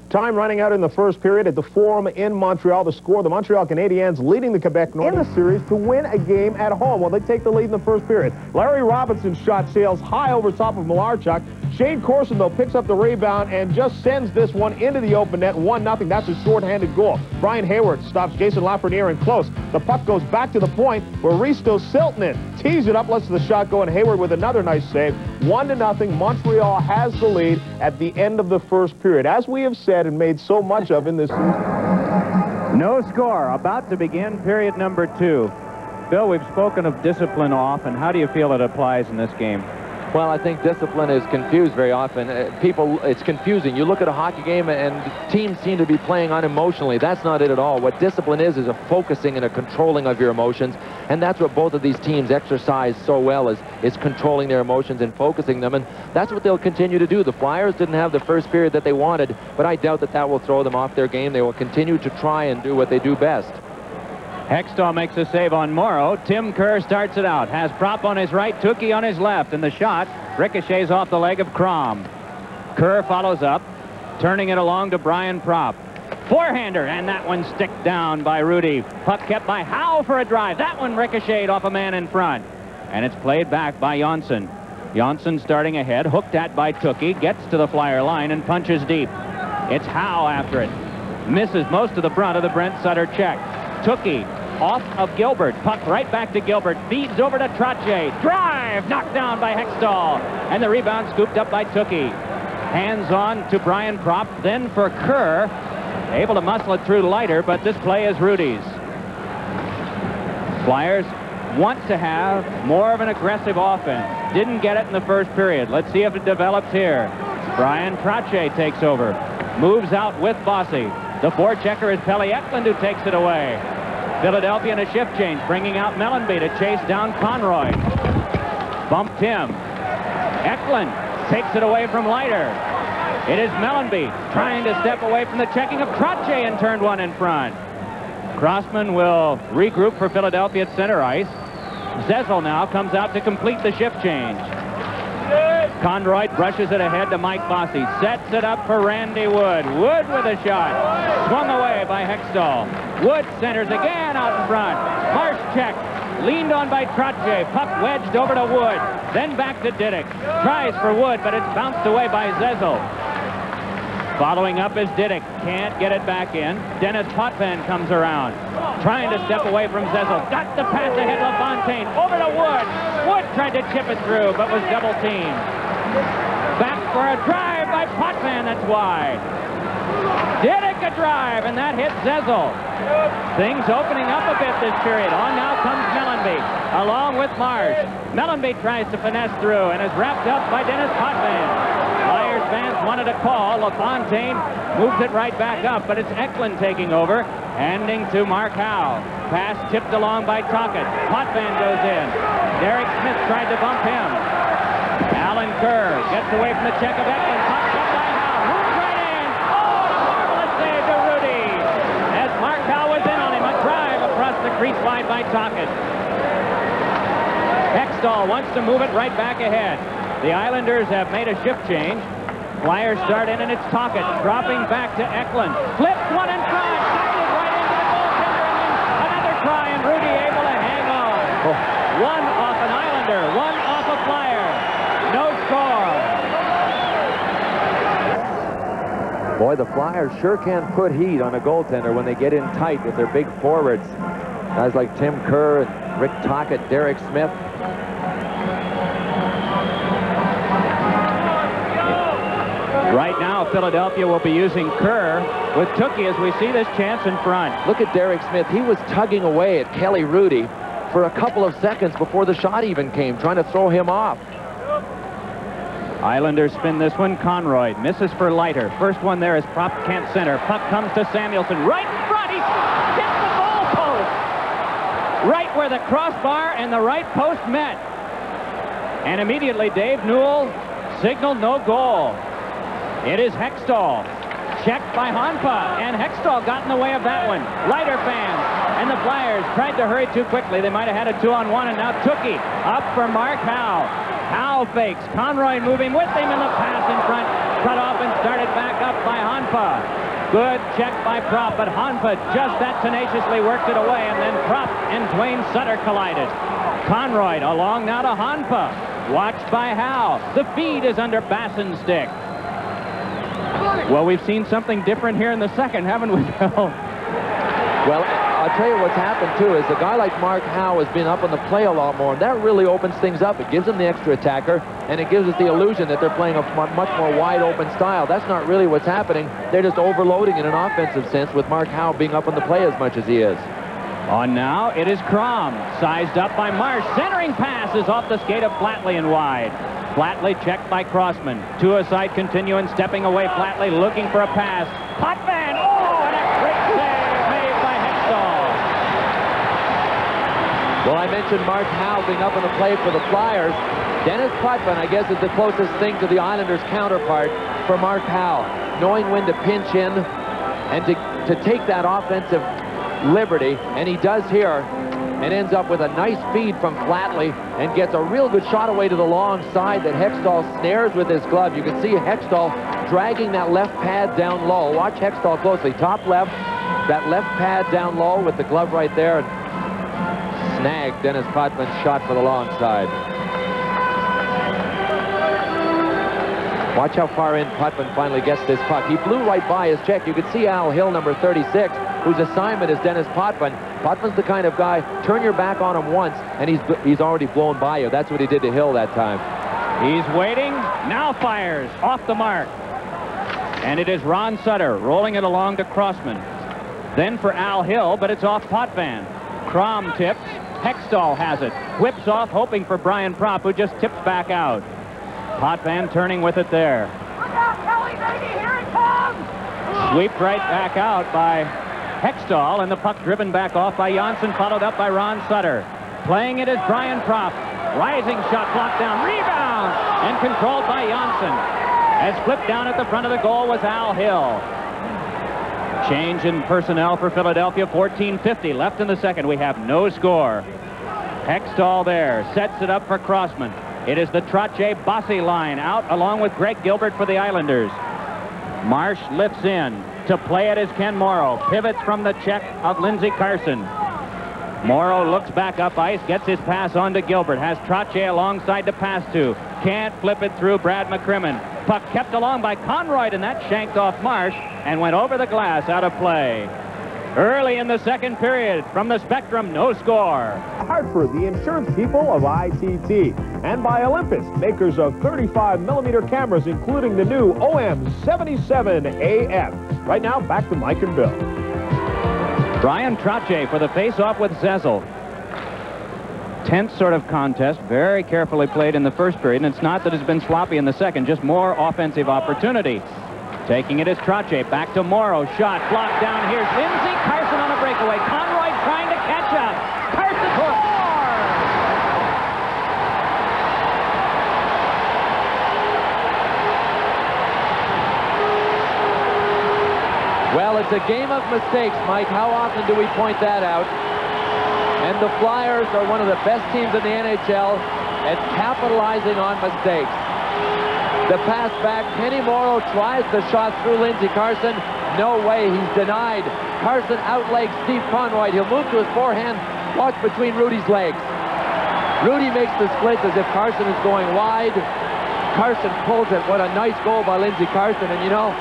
Time running out in the first period at the Forum in Montreal. The score, the Montreal Canadiens leading the Quebec North in the series to win a game at home. Well, they take the lead in the first period. Larry Robinson's shot sails high over top of Malarchuk. Shane Corson, though, picks up the rebound and just sends this one into the open net. 1-0. That's a shorthanded goal. Brian Hayward stops Jason Lafreniere in close. The puck goes back to the point where Risto Siltanen tees it up, lets the shot go, and Hayward with another nice save. 1-0. Montreal has the lead at the end of the first period. As we have said and made so much of in this season. No score. About to begin period number 2. Bill, we've spoken of discipline often. How do you feel it applies in this game? Well, I think discipline is confused very often. It's confusing. You look at a hockey game and teams seem to be playing unemotionally. That's not it at all. What discipline is a focusing and a controlling of your emotions, and that's what both of these teams exercise so well, is controlling their emotions and focusing them, and that's what they'll continue to do. The Flyers didn't have the first period that they wanted, but I doubt that will throw them off their game. They will continue to try and do what they do best. Hextall makes a save on Morrow. Tim Kerr starts it out. Has Prop on his right, Tukey on his left, and the shot ricochets off the leg of Crom. Kerr follows up, turning it along to Brian Prop. Forehander, and that one sticked down by Rudy. Puck kept by Howe for a drive. That one ricocheted off a man in front. And it's played back by Jonsson. Jonsson starting ahead, hooked at by Tukey, gets to the Flyer line and punches deep. It's Howe after it. Misses most of the brunt of the Brent Sutter check. Tukey off of Gilbert. Puck right back to Gilbert. Feeds over to Trottier. Drive! Knocked down by Hextall. And the rebound scooped up by Tukey. Hands on to Brian Prop. Then for Kerr. Able to muscle it through Leiter, but this play is Rudy's. Flyers want to have more of an aggressive offense. Didn't get it in the first period. Let's see if it develops here. Brian Trottier takes over. Moves out with Bossy. The forechecker is Pelle Eklund, who takes it away. Philadelphia in a shift change, bringing out Mellanby to chase down Conroy. Bumped him. Eklund takes it away from Leiter. It is Mellanby trying to step away from the checking of Trottier and turned one in front. Crossman will regroup for Philadelphia at center ice. Zezel now comes out to complete the shift change. Conroy brushes it ahead to Mike Bossy. Sets it up for Randy Wood. Wood with a shot. Swung away by Hextall. Wood centers again out in front. Marsh check. Leaned on by Trottier. Puck wedged over to Wood. Then back to Diddick. Tries for Wood, but it's bounced away by Zezel. Following up is Diddick. Can't get it back in. Dennis Potvin comes around. Trying to step away from Zezel. Got the pass ahead. LaFontaine over to Wood. Wood tried to chip it through, but was double teamed. Back for a drive by Potvin. That's wide. Diddick a drive, and that hits Zezel. Things opening up a bit this period. On now comes Mellenby, along with Marsh. Mellenby tries to finesse through and is wrapped up by Dennis Potvin. Flyers fans wanted a call. LaFontaine moves it right back up, but it's Eklund taking over, handing to Mark Howe. Pass tipped along by Tocchet. Potvin goes in. Derek Smith tried to bump him. Alan Kerr gets away from the check of Eklund. Popped up by Howe. Moves right in. Oh, a marvelous save to Rudy. As Mark Howe was in on him, a drive across the crease line by Tocchet. Hextall wants to move it right back ahead. The Islanders have made a shift change. Flyers start in, and it's Tocchet dropping back to Eklund. Flips one in front. Tucked right into the goaltender, and then another try, and Rudy able to hang on. One off an Islander, one off a Flyer. No score. Boy, the Flyers sure can put heat on a goaltender when they get in tight with their big forwards. Guys like Tim Kerr and Rick Tocchet, Derek Smith. Right now, Philadelphia will be using Kerr with Tookie as we see this chance in front. Look at Derek Smith. He was tugging away at Kelly Rudy for a couple of seconds before the shot even came, trying to throw him off. Islanders spin this one. Conroy misses for Leiter. First one there is Prop Kent center. Puck comes to Samuelson. Right in front. He hits the goal post. Right where the crossbar and the right post met. And immediately Dave Newell signaled no goal. It is Hextall. Checked by Hanpa, and Hextall got in the way of that one. Leiter fans and the Flyers tried to hurry too quickly. They might have had a 2-on-1, and now Tookie up for Mark Howe. Howe fakes. Conroy moving with him, and the pass in front cut off and started back up by Hanpa. Good check by Prop, but Hanpa just that tenaciously worked it away, and then Prop and Dwayne Sutter collided. Conroy along now to Hanpa. Watched by Howe. The feed is under Basson's stick. Well, we've seen something different here in the second, haven't we, Bill? Well, I'll tell you what's happened, too, is a guy like Mark Howe has been up on the play a lot more, and that really opens things up. It gives them the extra attacker, and it gives us the illusion that they're playing a much more wide-open style. That's not really what's happening. They're just overloading in an offensive sense with Mark Howe being up on the play as much as he is. On now, it is Crom, sized up by Marsh. Centering pass is off the skate of Flatley and wide. Flatley checked by Crossman. Two aside continuing, stepping away. Flatley looking for a pass. Potvin! Oh, and a great save made by Hextall. Well, I mentioned Mark Howe being up on the play for the Flyers. Dennis Potvin, I guess, is the closest thing to the Islanders' counterpart for Mark Howe, knowing when to pinch in and to take that offensive liberty, and he does here, and ends up with a nice feed from Flatley and gets a real good shot away to the long side that Hextall snares with his glove. You can see Hextall dragging that left pad down low. Watch Hextall closely. Top left, that left pad down low with the glove right there, and snagged Dennis Potvin's shot for the long side. Watch how far in Potvin finally gets this puck. He blew right by his check. You can see Al Hill, number 36, whose assignment is Dennis Potvin. Potvin's the kind of guy, turn your back on him once, and he's already blown by you. That's what he did to Hill that time. He's waiting, now fires, off the mark. And it is Ron Sutter rolling it along to Crossman. Then for Al Hill, but it's off Potvin. Crom tips, Hextall has it. Whips off, hoping for Brian Propp, who just tips back out. Potvin turning with it there. Look out, Kelly, baby, here it comes! Sweep right back out by Hextall, and the puck driven back off by Janssen, followed up by Ron Sutter. Playing it is Brian Propp. Rising shot blocked down, rebound, and controlled by Janssen. As flipped down at the front of the goal was Al Hill. Change in personnel for Philadelphia, 14:50 left in the second. We have no score. Hextall there, sets it up for Crossman. It is the Trottier-Bossy line out along with Greg Gilbert for the Islanders. Marsh lifts in. To play it is Ken Morrow. Pivots from the check of Lindsey Carson. Morrow looks back up ice, gets his pass on to Gilbert. Has Trottier alongside to pass to. Can't flip it through Brad McCrimmon. Puck kept along by Conroy, and that shanked off Marsh and went over the glass, out of play. Early in the second period, from the Spectrum, no score. Hartford, the insurance people of ITT. And by Olympus, makers of 35mm cameras, including the new OM77AF. Right now, back to Mike and Bill. Brian Trottier for the face-off with Zezel. Tense sort of contest, very carefully played in the first period, and it's not that it's been sloppy in the second, just more offensive opportunity. Taking it is Trottier, back to Morrow, shot, blocked down. Here's Lindsey Carson on a breakaway. Conroy trying to catch up. Carson scores! Well, it's a game of mistakes, Mike. How often do we point that out? And the Flyers are one of the best teams in the NHL at capitalizing on mistakes. The pass back, Kenny Morrow tries the shot through Lindsey Carson. No way, he's denied. Carson outlegs Steve Conroy. He'll move to his forehand, watch between Rudy's legs. Rudy makes the split as if Carson is going wide. Carson pulls it. What a nice goal by Lindsey Carson, and you know,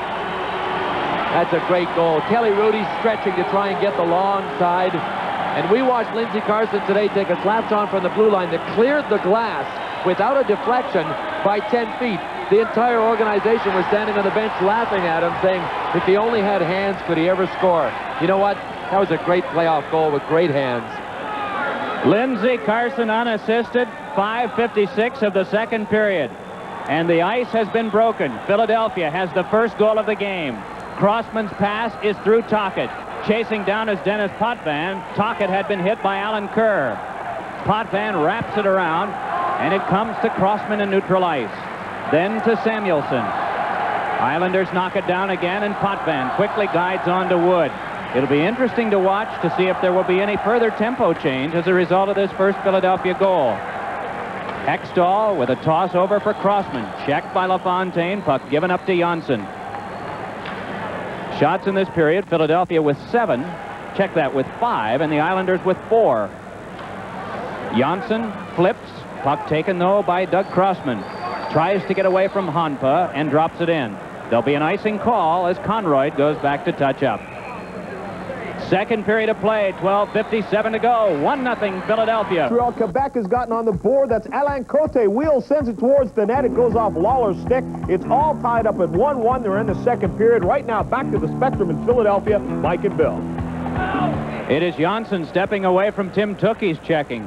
that's a great goal. Kelly Rudy stretching to try and get the long side. And we watched Lindsey Carson today take a slap shot from the blue line that cleared the glass without a deflection by 10 feet. The entire organization was standing on the bench laughing at him, saying, if he only had hands, could he ever score? You know what? That was a great playoff goal with great hands. Lindsey Carson unassisted, 5:56 of the second period. And the ice has been broken. Philadelphia has the first goal of the game. Crossman's pass is through Tocchet. Chasing down is Dennis Potvin. Tocchet had been hit by Alan Kerr. Potvin wraps it around, and it comes to Crossman in neutral ice. Then to Samuelson. Islanders knock it down again, and Potvin quickly guides on to Wood. It'll be interesting to watch to see if there will be any further tempo change as a result of this first Philadelphia goal. Hextall with a toss over for Crossman. Checked by LaFontaine. Puck given up to Janssen. Shots in this period, Philadelphia with 7. Check that, with 5, and the Islanders with 4. Janssen flips. Puck taken, though, by Doug Crossman. Tries to get away from Honpa and drops it in. There'll be an icing call as Conroy goes back to touch up. Second period of play, 12:57 to go. 1-0 Philadelphia. Montreal, Quebec has gotten on the board. That's Alain Cote. Wheel sends it towards the net. It goes off Lawler's stick. It's all tied up at 1-1. They're in the second period. Right now, back to the Spectrum in Philadelphia. Mike and Bill. It is Janssen stepping away from Tim Tookey's checking.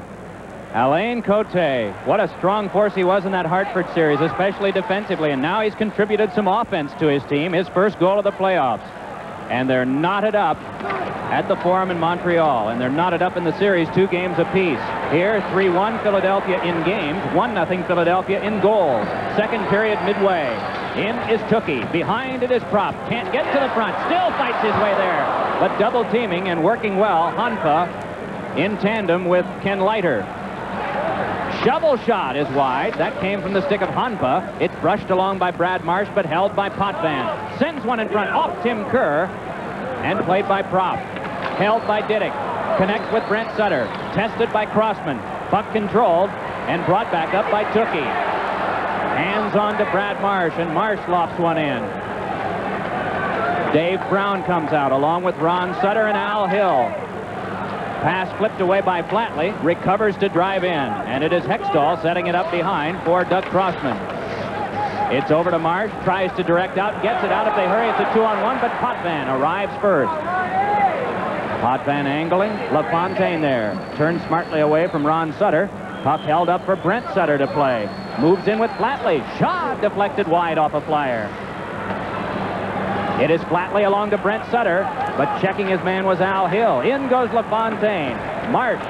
Alain Cote, what a strong force he was in that Hartford series, especially defensively, and now he's contributed some offense to his team, his first goal of the playoffs. And they're knotted up at the Forum in Montreal, and they're knotted up in the series 2 games apiece. Here, 3-1 Philadelphia in games, 1-0 Philadelphia in goals. Second period midway. In is Tookey. Behind it is Prop. Can't get to the front. Still fights his way there. But double teaming and working well, Honpa in tandem with Ken Leiter. Shovel shot is wide. That came from the stick of Honpa. It's brushed along by Brad Marsh, but held by Potvin. Sends one in front off Tim Kerr, and played by Prop. Held by Diddick. Connects with Brent Sutter. Tested by Crossman. Puck controlled and brought back up by Tookey. Hands on to Brad Marsh, and Marsh lofts one in. Dave Brown comes out along with Ron Sutter and Al Hill. Pass flipped away by Flatley, recovers to drive in, and it is Hextall setting it up behind for Doug Crossman. It's over to Marsh, tries to direct out, gets it out if they hurry. It's a 2-on-1, but Potvin arrives first. Potvin angling, LaFontaine there. Turns smartly away from Ron Sutter. Puck held up for Brent Sutter to play. Moves in with Flatley. Shot deflected wide off a flyer. It is Flatley along to Brent Sutter, but checking his man was Al Hill. In goes LaFontaine. Marsh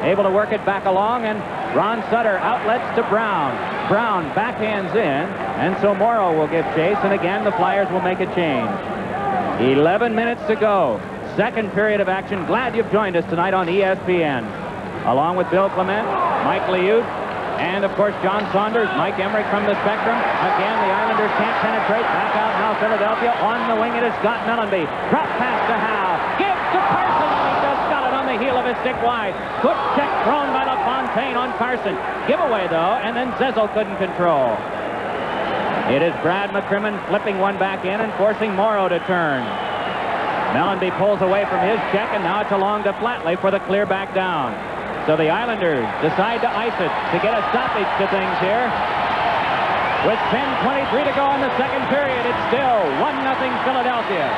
able to work it back along, and Ron Sutter outlets to Brown. Brown backhands in, and so Morrow will give chase, and again the Flyers will make a change. 11 minutes to go. Second period of action. Glad you've joined us tonight on ESPN. Along with Bill Clement, Mike Liut, and of course John Saunders, Mike Emerick from the Spectrum. Again, the Islanders can't penetrate. Back out now Philadelphia. On the wing it is Scott Mellenby. Drop pass to Howe. Gives to Carson. He just got it on the heel of his stick wide. Good check thrown by LaFontaine on Carson. Giveaway though, and then Zezel couldn't control. It is Brad McCrimmon flipping one back in and forcing Morrow to turn. Mellenby pulls away from his check, and now it's along to Flatley for the clear back down. So the Islanders decide to ice it to get a stoppage to things here. With 10:23 to go in the second period, it's still 1-0 Philadelphia.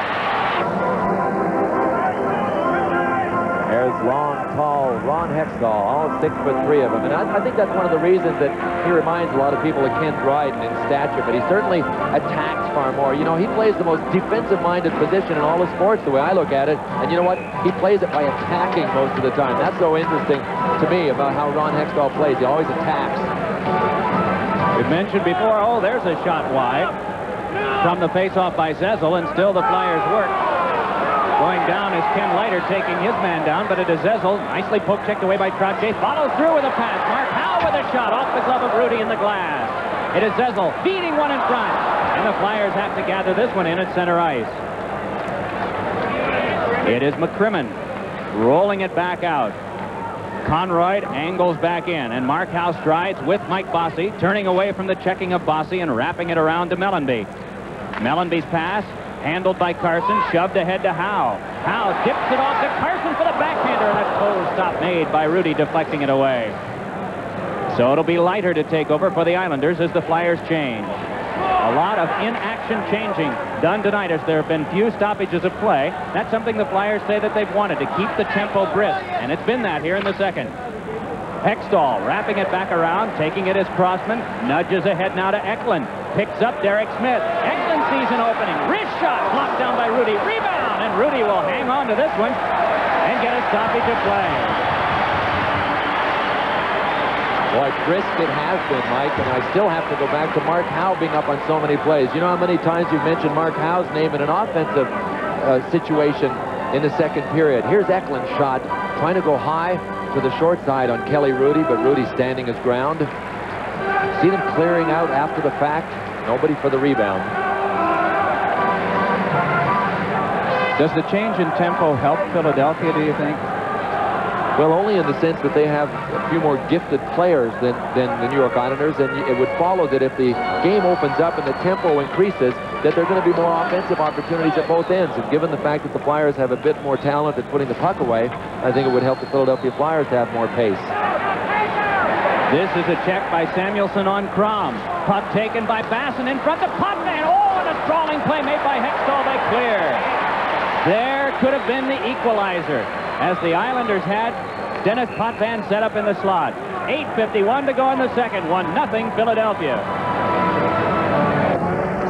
There's long, tall Ron Hextall, all 6'3" of him. And I think that's one of the reasons that he reminds a lot of people of Ken Dryden in stature, but he certainly attacks far more. You know, he plays the most defensive-minded position in all the sports, the way I look at it. And you know what? He plays it by attacking most of the time. That's so interesting to me about how Ron Hextall plays. He always attacks. We've mentioned before, oh, there's a shot wide from the face-off by Zezel, and still the Flyers work. Going down is Ken Leiter taking his man down, but it is Zezel. Nicely poke checked away by Trottier. Follows through with a pass. Mark Howe with a shot off the glove of Rudy in the glass. It is Zezel feeding one in front. And the Flyers have to gather this one in at center ice. It is McCrimmon rolling it back out. Conroy angles back in, and Mark Howe strides with Mike Bossy, turning away from the checking of Bossy and wrapping it around to Mellenby. Mellenby's pass handled by Carson, shoved ahead to Howe. Howe tips it off to Carson for the backhander, and a toe stop made by Rudy, deflecting it away. So it'll be Leiter to take over for the Islanders as the Flyers change. A lot of in-action changing done tonight as there have been few stoppages of play. That's something the Flyers say that they've wanted, to keep the tempo brisk, and it's been that here in the second. Hextall wrapping it back around, taking it as Crossman, nudges ahead now to Eklund. Picks up Derek Smith. Eklund sees an opening. Wrist shot blocked down by Rudy. Rebound, and Rudy will hang on to this one and get a stoppage of play. Boy, brisk it has been, Mike, and I still have to go back to Mark Howe being up on so many plays. You know how many times you've mentioned Mark Howe's name in an offensive situation in the second period. Here's Eklund's shot, trying to go high to the short side on Kelly Rudy, but Rudy standing his ground. See them clearing out after the fact. Nobody for the rebound. Does the change in tempo help Philadelphia, do you think? Well, only in the sense that they have a few more gifted players than the New York Islanders, and it would follow that if the game opens up and the tempo increases, that there are going to be more offensive opportunities at both ends. And given the fact that the Flyers have a bit more talent at putting the puck away, I think it would help the Philadelphia Flyers to have more pace. This is a check by Samuelson on Crom. Puck taken by Basson in front of Potvin. Oh, and a sprawling play made by Hextall by Clear. There could have been the equalizer, as the Islanders had Dennis Potvin set up in the slot. 8:51 to go in the second. 1-0 Philadelphia.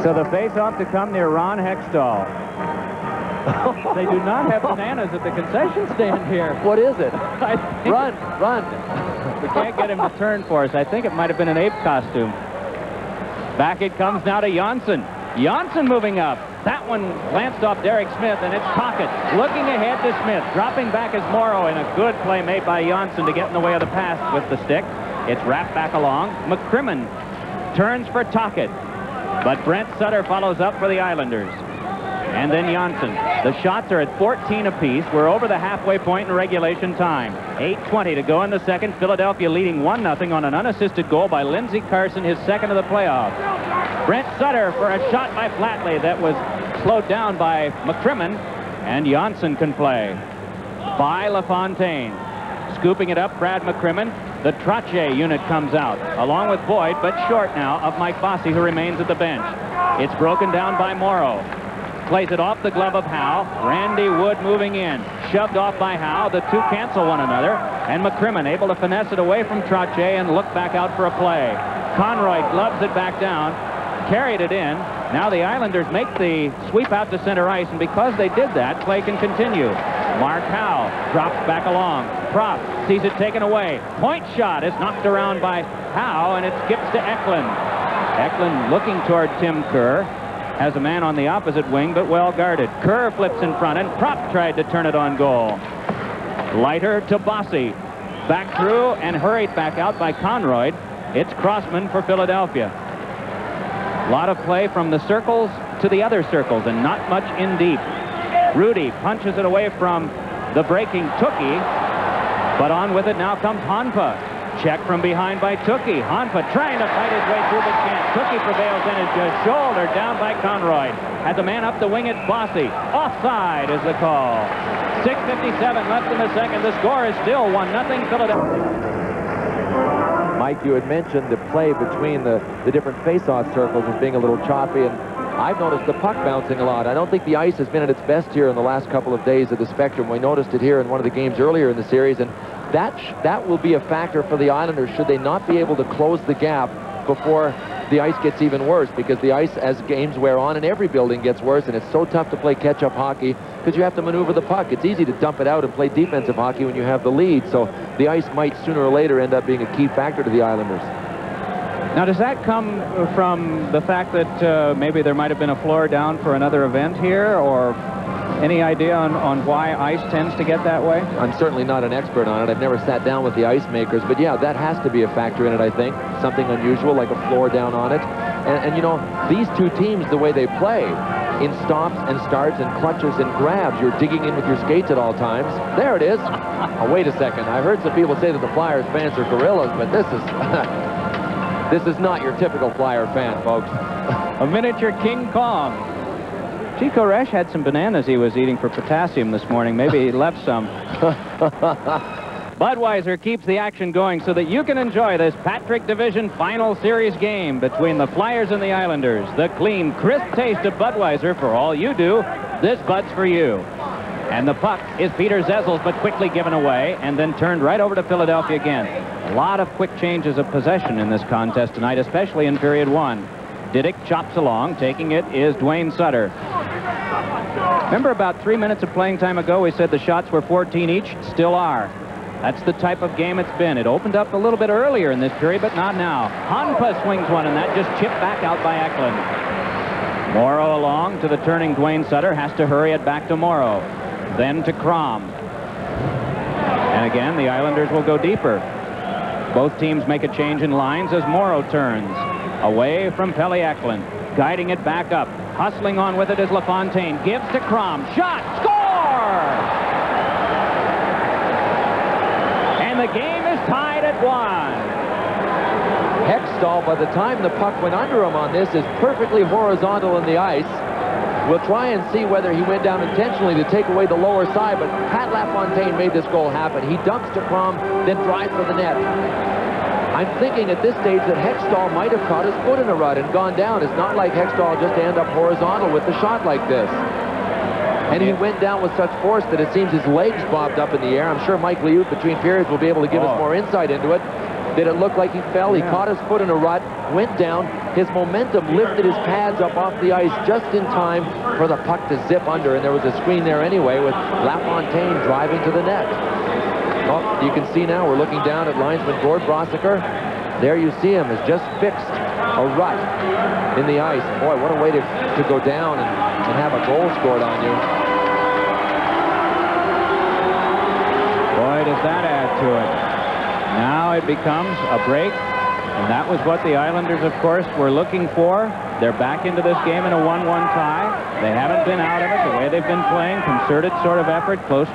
So the face-off to come near Ron Hextall. They do not have bananas at the concession stand here. What is it? Run. We can't get him to turn for us. I think it might have been an ape costume. Back it comes now to Janssen. Janssen moving up. That one glanced off Derek Smith, and it's Tocchet looking ahead to Smith. Dropping back is Morrow, and a good play made by Janssen to get in the way of the pass with the stick. It's wrapped back along. McCrimmon turns for Tocchet, but Brent Sutter follows up for the Islanders. And then Janssen. The shots are at 14 apiece. We're over the halfway point in regulation time. 8:20 to go in the second. Philadelphia leading 1-0 on an unassisted goal by Lindsey Carson, his second of the playoffs. Brent Sutter for a shot by Flatley that was slowed down by McCrimmon, and Janssen can play. By LaFontaine. Scooping it up, Brad McCrimmon. The Trottier unit comes out, along with Boyd, but short now of Mike Bossy, who remains at the bench. It's broken down by Morrow. Plays it off the glove of Howe. Randy Wood moving in. Shoved off by Howe. The two cancel one another. And McCrimmon able to finesse it away from Trottier and look back out for a play. Conroy gloves it back down. Carried it in. Now the Islanders make the sweep out to center ice, and because they did that, play can continue. Mark Howe drops back along. Prop sees it taken away. Point shot is knocked around by Howe, and it skips to Eklund. Eklund looking toward Tim Kerr. Has a man on the opposite wing, but well guarded. Kerr flips in front, and Prop tried to turn it on goal. Leiter to Bossy. Back through and hurried back out by Conroy. It's Crossman for Philadelphia. A lot of play from the circles to the other circles, and not much in deep. Rudy punches it away from the breaking Tookie, but on with it now comes Hanpa. Check from behind by Tookie. Hanfa trying to fight his way through, but can't. Tookie prevails and is just shouldered down by Conroy. Has a man up the wing, it's Bossy. Offside is the call. 6:57 left in the second. The score is still 1-0 Philadelphia. Mike, you had mentioned the play between the different face-off circles as being a little choppy, and I've noticed the puck bouncing a lot. I don't think the ice has been at its best here in the last couple of days at the Spectrum. We noticed it here in one of the games earlier in the series, and that will be a factor for the Islanders should they not be able to close the gap before the ice gets even worse, because the ice, as games wear on, in every building gets worse, and it's so tough to play catch-up hockey because you have to maneuver the puck. It's easy to dump it out and play defensive hockey when you have the lead, so the ice might sooner or later end up being a key factor to the Islanders. Now, does that come from the fact that maybe there might have been a floor down for another event here, or any idea on why ice tends to get that way? I'm certainly not an expert on it. I've never sat down with the ice makers, but yeah, that has to be a factor in it, I think. Something unusual, like a floor down on it. And you know, these two teams, the way they play, in stops and starts and clutches and grabs, you're digging in with your skates at all times. There it is. Oh, wait a second. I've heard some people say that the Flyers fans are gorillas, but this is... this is not your typical Flyer fan, folks. A miniature King Kong. Chico Resch had some bananas he was eating for potassium this morning. Maybe he left some. Budweiser keeps the action going so that you can enjoy this Patrick Division Final Series game between the Flyers and the Islanders. The clean, crisp taste of Budweiser for all you do. This Bud's for you. And the puck is Peter Zezel's, but quickly given away and then turned right over to Philadelphia again. A lot of quick changes of possession in this contest tonight, especially in period one. Diddick chops along. Taking it is Dwayne Sutter. Remember about 3 minutes of playing time ago, we said the shots were 14 each? Still are. That's the type of game it's been. It opened up a little bit earlier in this period, but not now. Hanfa swings one, and that just chipped back out by Eklund. Morrow along to the turning Dwayne Sutter. Has to hurry it back to Morrow. Then to Crom. And again, the Islanders will go deeper. Both teams make a change in lines as Morrow turns. Away from Pelle Eklund. Guiding it back up. Hustling on with it is LaFontaine. Gives to Crom. Shot! Score! And the game is tied at 1. Hextall, by the time the puck went under him on this, is perfectly horizontal in the ice. We'll try and see whether he went down intentionally to take away the lower side, but Pat LaFontaine made this goal happen. He dumps to Crom, then drives for the net. I'm thinking at this stage that Hextall might have caught his foot in a rut and gone down. It's not like Hextall just to end up horizontal with the shot like this. And he went down with such force that it seems his legs bobbed up in the air. I'm sure Mike Liut between periods will be able to give us more insight into it. Did it look like he fell? He caught his foot in a rut, went down. His momentum lifted his pads up off the ice just in time for the puck to zip under, and there was a screen there anyway with LaFontaine driving to the net. Oh, you can see now we're looking down at linesman Gord Brossiker. There you see him has just fixed a rut in the ice. Boy, what a way to go down and have a goal scored on you. Boy, does that add to it. Now it becomes a break, and that was what the Islanders, of course, were looking for. They're back into this game in a 1-1 tie. They haven't been out of it the way they've been playing. Concerted sort of effort, close.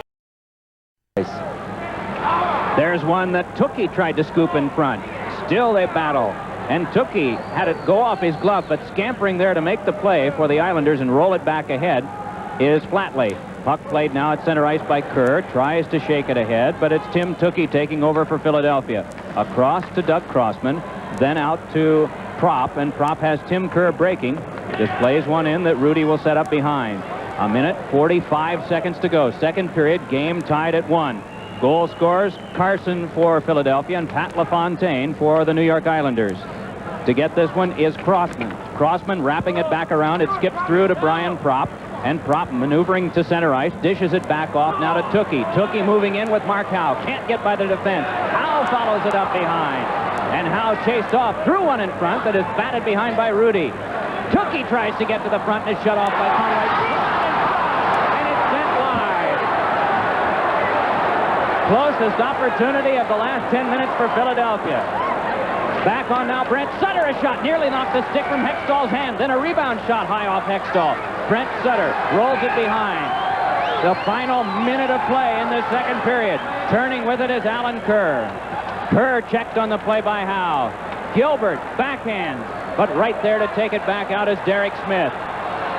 There's one that Tookie tried to scoop in front. Still they battle. And Tookie had it go off his glove, but scampering there to make the play for the Islanders and roll it back ahead is Flatley. Puck played now at center ice by Kerr. Tries to shake it ahead, but it's Tim Tookie taking over for Philadelphia. Across to Doug Crossman, then out to Prop, and Prop has Tim Kerr breaking. Just plays one in that Rudy will set up behind. A minute, 45 seconds to go. Second period, game tied at 1. Goal scorers, Carson for Philadelphia and Pat LaFontaine for the New York Islanders. To get this one is Crossman. Crossman wrapping it back around. It skips through to Brian Prop. And Prop maneuvering to center ice, dishes it back off now to Tookie. Tookie moving in with Mark Howe. Can't get by the defense. Howe follows it up behind. And Howe chased off, threw one in front that is batted behind by Rudy. Tookie tries to get to the front and is shut off by Conroy. And it's sent wide. Closest opportunity of the last 10 minutes for Philadelphia. Back on now, Brent Sutter, a shot. Nearly knocked the stick from Hextall's hand. Then a rebound shot high off Hextall. Brent Sutter rolls it behind. The final minute of play in the second period. Turning with it is Alan Kerr. Kerr checked on the play by Howe. Gilbert backhands, but right there to take it back out is Derek Smith.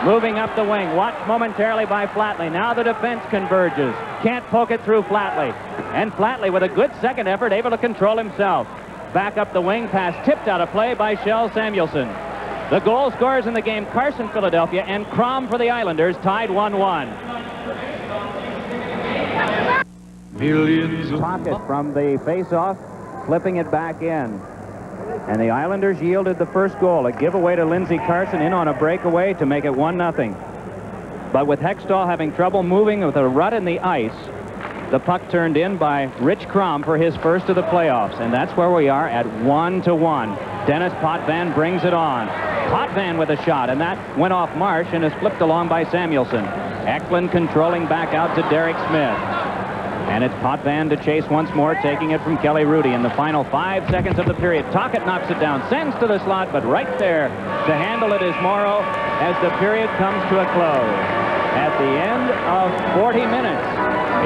Moving up the wing, watched momentarily by Flatley. Now the defense converges. Can't poke it through Flatley. And Flatley, with a good second effort, able to control himself. Back up the wing, pass tipped out of play by Shell Samuelson. The goal scorers in the game, Carson, Philadelphia, and Crom for the Islanders, tied 1-1. Pocket from the face-off, flipping it back in. And the Islanders yielded the first goal, a giveaway to Lindsey Carson in on a breakaway to make it 1-0. But with Hextall having trouble moving with a rut in the ice, the puck turned in by Rich Crom for his first of the playoffs. And that's where we are at 1-1. Dennis Potvin brings it on. Potvin with a shot, and that went off Marsh and is flipped along by Samuelson. Eklund controlling back out to Derek Smith. And it's Potvin to chase once more, taking it from Kelly Rudy in the final 5 seconds of the period. Tocchet knocks it down, sends to the slot, but right there to handle it is Morrow as the period comes to a close. At the end of 40 minutes,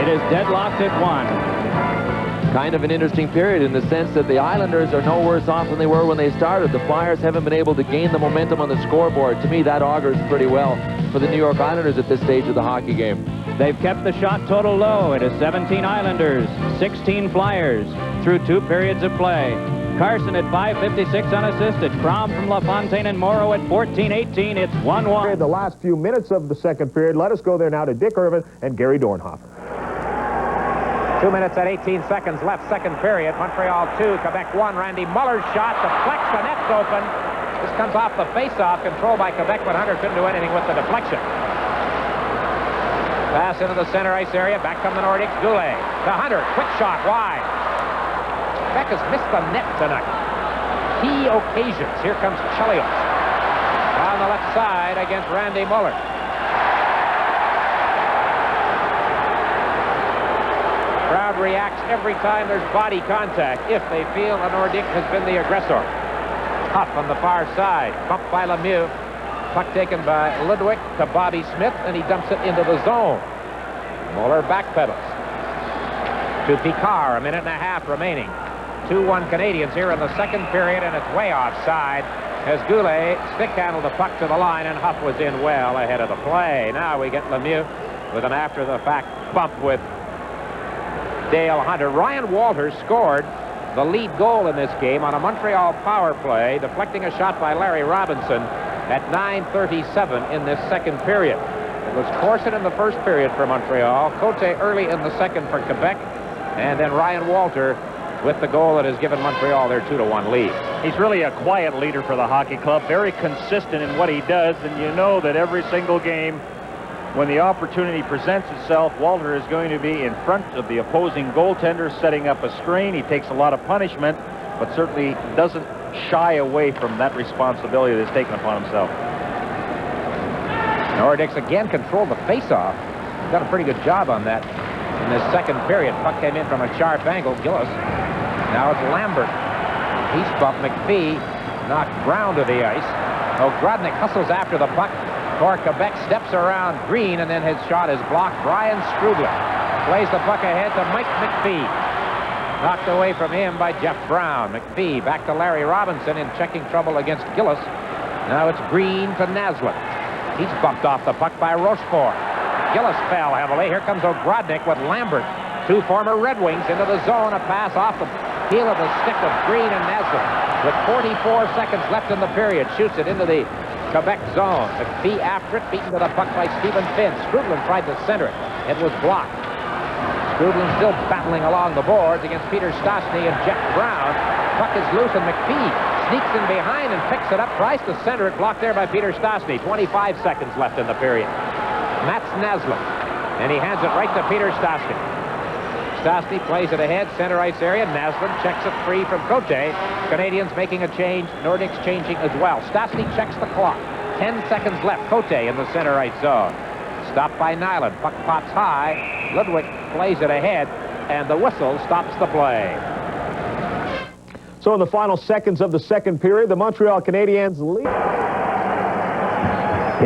it is deadlocked at 1. Kind of an interesting period in the sense that the Islanders are no worse off than they were when they started. The Flyers haven't been able to gain the momentum on the scoreboard. To me, that augurs pretty well for the New York Islanders at this stage of the hockey game. They've kept the shot total low. It is 17 Islanders, 16 Flyers through 2 periods of play. Carson at 5:56 unassisted. Crom from LaFontaine and Morrow at 14:18. It's 1-1. The last few minutes of the second period. Let us go there now to Dick Irvin and Gary Dornhofer. 2 minutes and 18 seconds left, second period. Montreal 2, Quebec 1. Randy Muller's shot deflects, the net's open. This comes off the face-off, controlled by Quebec, but Hunter couldn't do anything with the deflection. Pass into the center ice area, back from the Nordics, Goulet. To Hunter, quick shot, wide. Quebec has missed the net tonight. Key occasions. Here comes Chelios. Down the left side against Randy Muller. Crowd reacts every time there's body contact if they feel a Nordic has been the aggressor. Huff on the far side, bumped by Lemieux. Puck taken by Ludwig to Bobby Smith, and he dumps it into the zone. Muller backpedals to Picard, 1.5 minutes remaining. 2-1 Canadians here in the second period, and it's way offside as Goulet stick-handled the puck to the line, and Huff was in well ahead of the play. Now we get Lemieux with an after-the-fact bump with Dale Hunter. Ryan Walters scored the lead goal in this game on a Montreal power play, deflecting a shot by Larry Robinson at 9:37 in this second period. It was Corson in the first period for Montreal, Cote early in the second for Quebec, and then Ryan Walter with the goal that has given Montreal their 2-1 lead. He's really a quiet leader for the hockey club, very consistent in what he does, and you know that every single game, when the opportunity presents itself, Walter is going to be in front of the opposing goaltender, setting up a screen. He takes a lot of punishment, but certainly doesn't shy away from that responsibility that's taken upon himself. Nordics again controlled the face-off. Done a pretty good job on that in this second period. Puck came in from a sharp angle. Gillis. Now it's Lambert. He's bumped. McPhee knocked Brown to the ice. Ogrodnik hustles after the puck. For Quebec, steps around Green, and then his shot is blocked. Brian Strubler plays the puck ahead to Mike McPhee. Knocked away from him by Jeff Brown. McPhee back to Larry Robinson in checking trouble against Gillis. Now it's Green to Naslund. He's bumped off the puck by Rochefort. Gillis fell heavily. Here comes Ogrodnik with Lambert. 2 former Red Wings into the zone. A pass off the heel of the stick of Green and Naslund. With 44 seconds left in the period, shoots it into the Quebec zone. McPhee after it, beaten to the puck by Stephen Finn. Strudlin tried to center it. It was blocked. Strudlin still battling along the boards against Peter Stastny and Jeff Brown. Puck is loose, and McPhee sneaks in behind and picks it up. Tries to center it. Blocked there by Peter Stastny. 25 seconds left in the period. Mats Naslund. And he hands it right to Peter Stastny. Stastny plays it ahead, center ice area. Naslund checks it free from Cote. Canadians making a change. Nordics changing as well. Stastny checks the clock. 10 seconds left. Cote in the center right zone. Stopped by Nyland. Puck pops high. Ludwig plays it ahead, and the whistle stops the play. So in the final seconds of the second period, the Montreal Canadiens lead.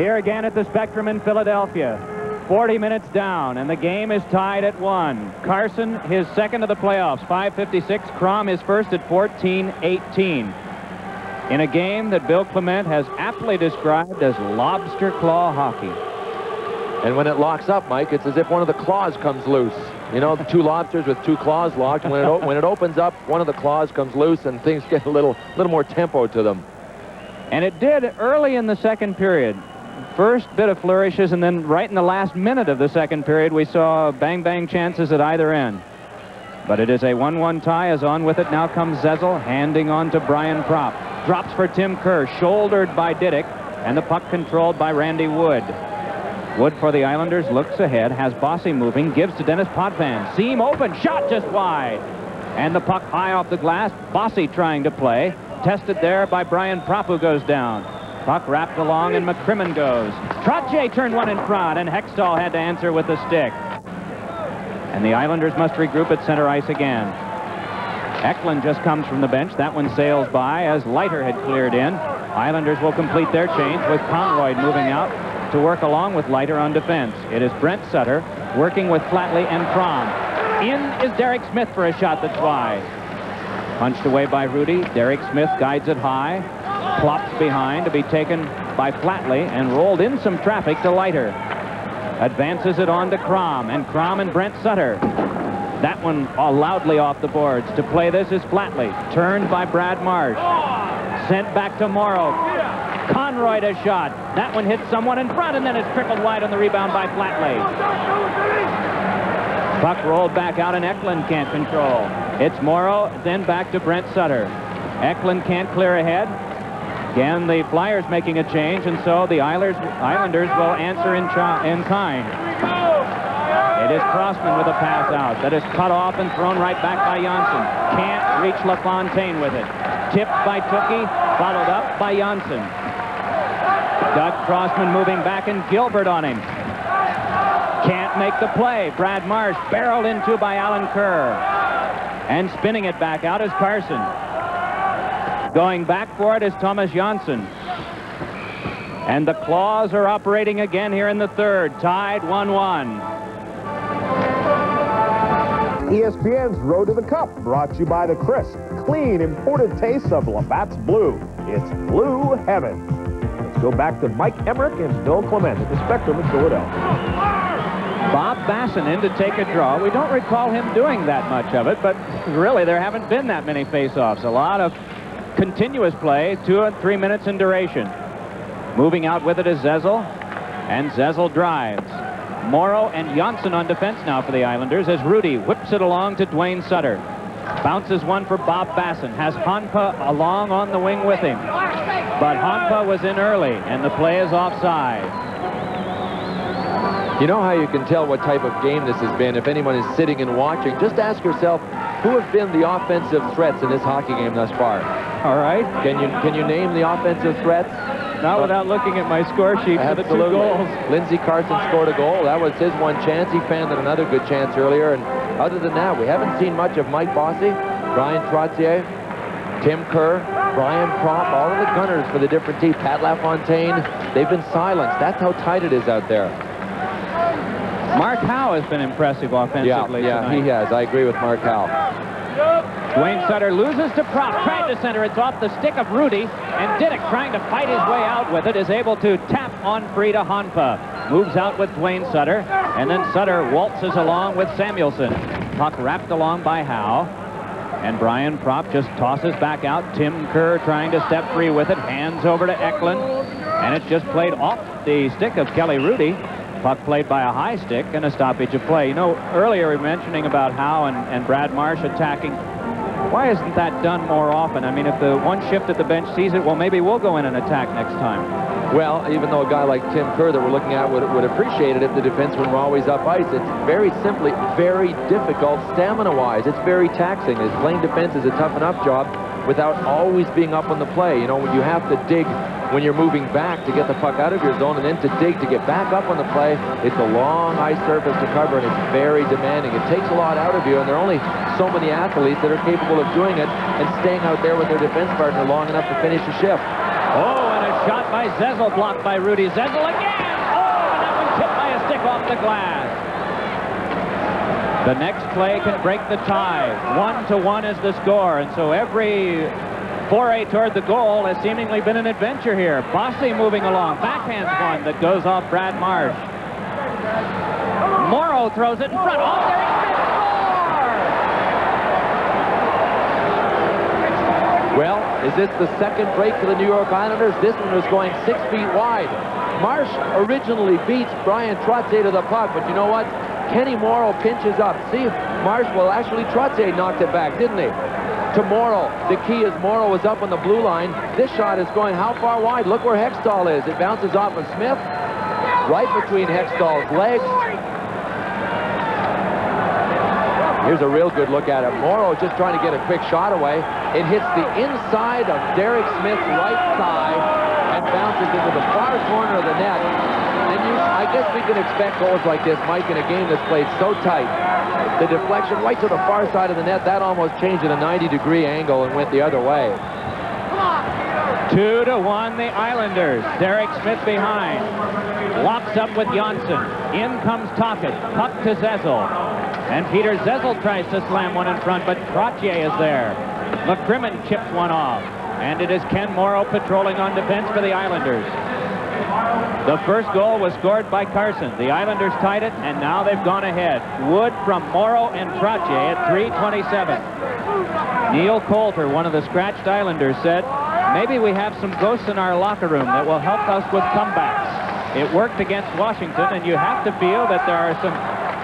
Here again at the Spectrum in Philadelphia. 40 minutes down, and the game is tied at 1. Carson, his second of the playoffs, 5:56. Crom, his first at 14:18. In a game that Bill Clement has aptly described as lobster claw hockey. And when it locks up, Mike, it's as if one of the claws comes loose. You know, two lobsters with two claws locked. When it opens up, one of the claws comes loose, and things get a little more tempo to them. And it did early in the second period. First bit of flourishes, and then right in the last minute of the second period, we saw bang-bang chances at either end. But it is a 1-1 tie. As on with it now comes Zezel, handing on to Brian Propp. Drops for Tim Kerr, shouldered by Didick, and the puck controlled by Randy Wood. Wood for the Islanders looks ahead, has Bossy moving, gives to Dennis Potvin. Seam open, shot just wide. And the puck high off the glass. Bossy trying to play. Tested there by Brian Propp, who goes down. Puck wrapped along, and McCrimmon goes. Trottier turned one in front, and Hextall had to answer with the stick. And the Islanders must regroup at center ice again. Eklund just comes from the bench. That one sails by as Leiter had cleared in. Islanders will complete their change with Conroy moving out to work along with Leiter on defense. It is Brent Sutter working with Flatley and Crom. In is Derek Smith for a shot that's wide. Punched away by Rudy. Derek Smith guides it high. Plops behind to be taken by Flatley and rolled in some traffic to Leiter. Advances it on to Crom, and Crom and Brent Sutter. That one loudly off the boards. To play this is Flatley. Turned by Brad Marsh. Sent back to Morrow. Conroy to shot. That one hits someone in front, and then it's trickled wide on the rebound by Flatley. Puck rolled back out, and Eklund can't control. It's Morrow, then back to Brent Sutter. Eklund can't clear ahead. Again, the Flyers making a change, and so the Islanders will answer in kind. It is Crossman with a pass out that is cut off and thrown right back by Janssen. Can't reach LaFontaine with it. Tipped by Tookie, followed up by Janssen. Doug Crossman moving back, and Gilbert on him. Can't make the play. Brad Marsh barreled into by Alan Kerr. And spinning it back out is Carson. Going back for it is Thomas Janssen. And the Claws are operating again here in the third. Tied 1-1. ESPN's Road to the Cup, brought to you by the crisp, clean, imported taste of Labatt's Blue. It's blue heaven. Let's go back to Mike Emerick and Bill Clement at the Spectrum in Philadelphia. Bob Basson in to take a draw. We don't recall him doing that much of it, but really there haven't been that many face-offs. A lot of continuous play, 2 and 3 minutes in duration. Moving out with it is Zezel, and Zezel drives. Morrow and Janssen on defense now for the Islanders as Rudy whips it along to Dwayne Sutter. Bounces one for Bob Basson. Has Honpa along on the wing with him. But Honpa was in early, and the play is offside. You know how you can tell what type of game this has been if anyone is sitting and watching? Just ask yourself, who have been the offensive threats in this hockey game thus far? All right. Can you name the offensive threats? Not without looking at my score sheet for the 2 goals. Lindsey Carson scored a goal. That was his one chance. He fanned another good chance earlier. And other than that, we haven't seen much of Mike Bossy, Brian Trottier, Tim Kerr, Brian Propp, all of the gunners for the different teams. Pat LaFontaine, they've been silenced. That's how tight it is out there. Mark Howe has been impressive offensively tonight. He has. I agree with Mark Howe. Dwayne Sutter loses to Propp, trying to center. It's off the stick of Rudy, and Didick, trying to fight his way out with it, is able to tap on free to Honpa. Moves out with Dwayne Sutter, and then Sutter waltzes along with Samuelson. Puck wrapped along by Howe, and Brian Propp just tosses back out. Tim Kerr trying to step free with it, hands over to Eklund, and it's just played off the stick of Kelly Rudy. Puck played by a high stick and a stoppage of play. You know, earlier we were mentioning about Howe and Brad Marsh attacking. Why isn't that done more often? I mean, if the one shift at the bench sees it, well, maybe we'll go in and attack next time. Well, even though a guy like Tim Kerr that we're looking at would appreciate it if the defensemen were always up ice, it's very simply very difficult stamina-wise. It's very taxing. Playing defense is a tough enough job without always being up on the play. You know, you have to dig when you're moving back to get the puck out of your zone, and then to dig to get back up on the play. It's a long ice surface to cover, and it's very demanding. It takes a lot out of you, and there are only so many athletes that are capable of doing it and staying out there with their defense partner long enough to finish the shift. Oh, and a shot by Zezel blocked by Rudy. Zezel again! Oh, and that one tipped by a stick drive off the glass. The next play can break the tie. 1-1 is the score, and so every foray toward the goal has seemingly been an adventure here. Bossy moving along. Backhands one that goes off Brad Marsh. Morrow throws it in front. Oh, there he scores! Well, is this the second break for the New York Islanders? This one was going 6 feet wide. Marsh originally beats Brian Trottier to the puck, but you know what? Kenny Morrow pinches up. See if Marsh will actually. Trottier knocked it back, didn't he? To Morrow. The key is Morrow is up on the blue line. This shot is going how far wide? Look where Hextall is. It bounces off of Smith, right between Hextall's legs. Here's a real good look at it. Morrow just trying to get a quick shot away. It hits the inside of Derek Smith's right thigh and bounces into the far corner of the net. And I guess we can expect goals like this, Mike, in a game that's played so tight. The deflection right to the far side of the net, that almost changed at a 90-degree angle and went the other way. 2-1 the Islanders. Derek Smith behind. Locks up with Janssen. In comes Tocchet. Puck to Zezel. And Peter Zezel tries to slam one in front, but Trottier is there. McCrimmon chips one off. And it is Ken Morrow patrolling on defense for the Islanders. The first goal was scored by Carson. The Islanders tied it, and now they've gone ahead. Wood from Morrow and Trottier at 3:27. Neil Coulter, one of the scratched Islanders, said, maybe we have some ghosts in our locker room that will help us with comebacks. It worked against Washington, and you have to feel that there are some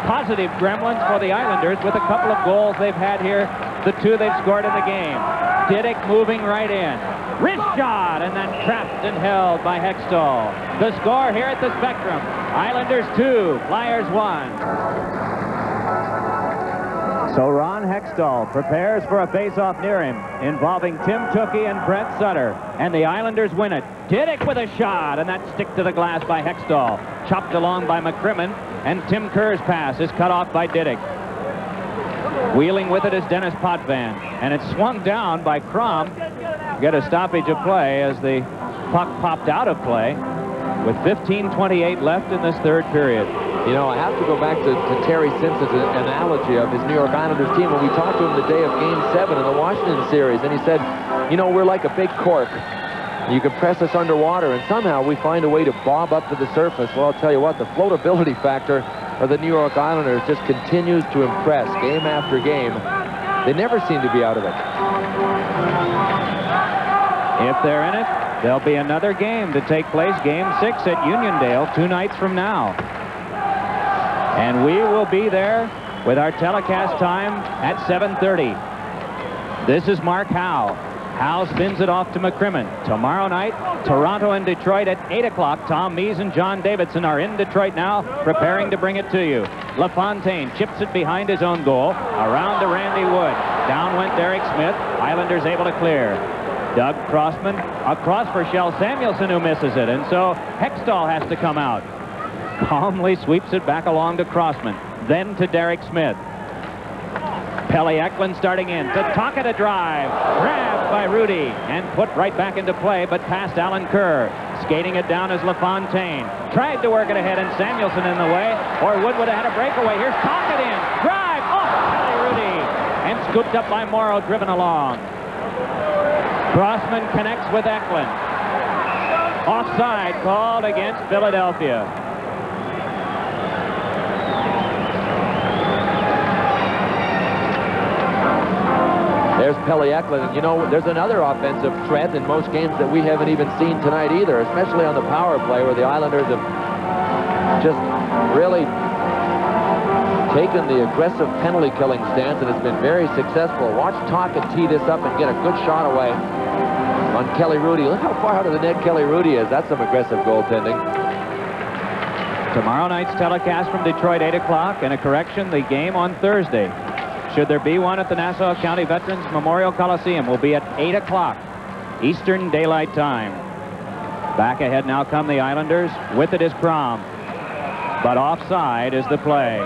positive gremlins for the Islanders with a couple of goals they've had here, the two they've scored in the game. Diddick moving right in. Wrist shot, and then trapped and held by Hextall. The score here at the Spectrum. Islanders 2, Flyers 1. So Ron Hextall prepares for a face-off near him involving Tim Tookie and Brent Sutter. And the Islanders win it. Diddick with a shot, and that stick to the glass by Hextall. Chopped along by McCrimmon, and Tim Kerr's pass is cut off by Diddick. Wheeling with it is Dennis Potvin, and it's swung down by Crom. Get a stoppage of play as the puck popped out of play with 15:28 left in this third period. You know, I have to go back to Terry Simpson's analogy of his New York Islanders team when we talked to him the day of Game 7 in the Washington series, and he said, you know, we're like a big cork. You can press us underwater, and somehow we find a way to bob up to the surface. Well, I'll tell you what, the floatability factor of the New York Islanders just continues to impress game after game. They never seem to be out of it. If they're in it, there'll be another game to take place, Game 6 at Uniondale 2 nights from now. And we will be there with our telecast time at 7:30. This is Mark Howe. Howe spins it off to McCrimmon. Tomorrow night, Toronto and Detroit at 8 o'clock. Tom Mees and John Davidson are in Detroit now, preparing to bring it to you. LaFontaine chips it behind his own goal, around to Randy Wood. Down went Derek Smith. Islanders able to clear. Doug Crossman across for Shel Samuelson, who misses it, and so Hextall has to come out. Calmly sweeps it back along to Crossman, then to Derek Smith. Pelle Eklund starting in. To Tocchet a drive. Grabbed by Rudy and put right back into play, but past Alan Kerr. Skating it down as LaFontaine. Tried to work it ahead, and Samuelson in the way, or Wood would have had a breakaway. Here's Tocchet in. Drive off Pelle Rudy. And scooped up by Morrow, driven along. Crossman connects with Eklund. Offside called against Philadelphia. There's Pelle Eklund, and you know, there's another offensive threat in most games that we haven't even seen tonight either, especially on the power play where the Islanders have just really taken the aggressive penalty-killing stance, and it's been very successful. Watch Tocchet tee this up and get a good shot away on Kelly Rudy. Look how far out of the net Kelly Rudy is. That's some aggressive goaltending. Tomorrow night's telecast from Detroit, 8 o'clock, and a correction, the game on Thursday, should there be one at the Nassau County Veterans Memorial Coliseum, will be at 8 o'clock Eastern Daylight Time. Back ahead now come the Islanders. With it is Crom. But offside is the play.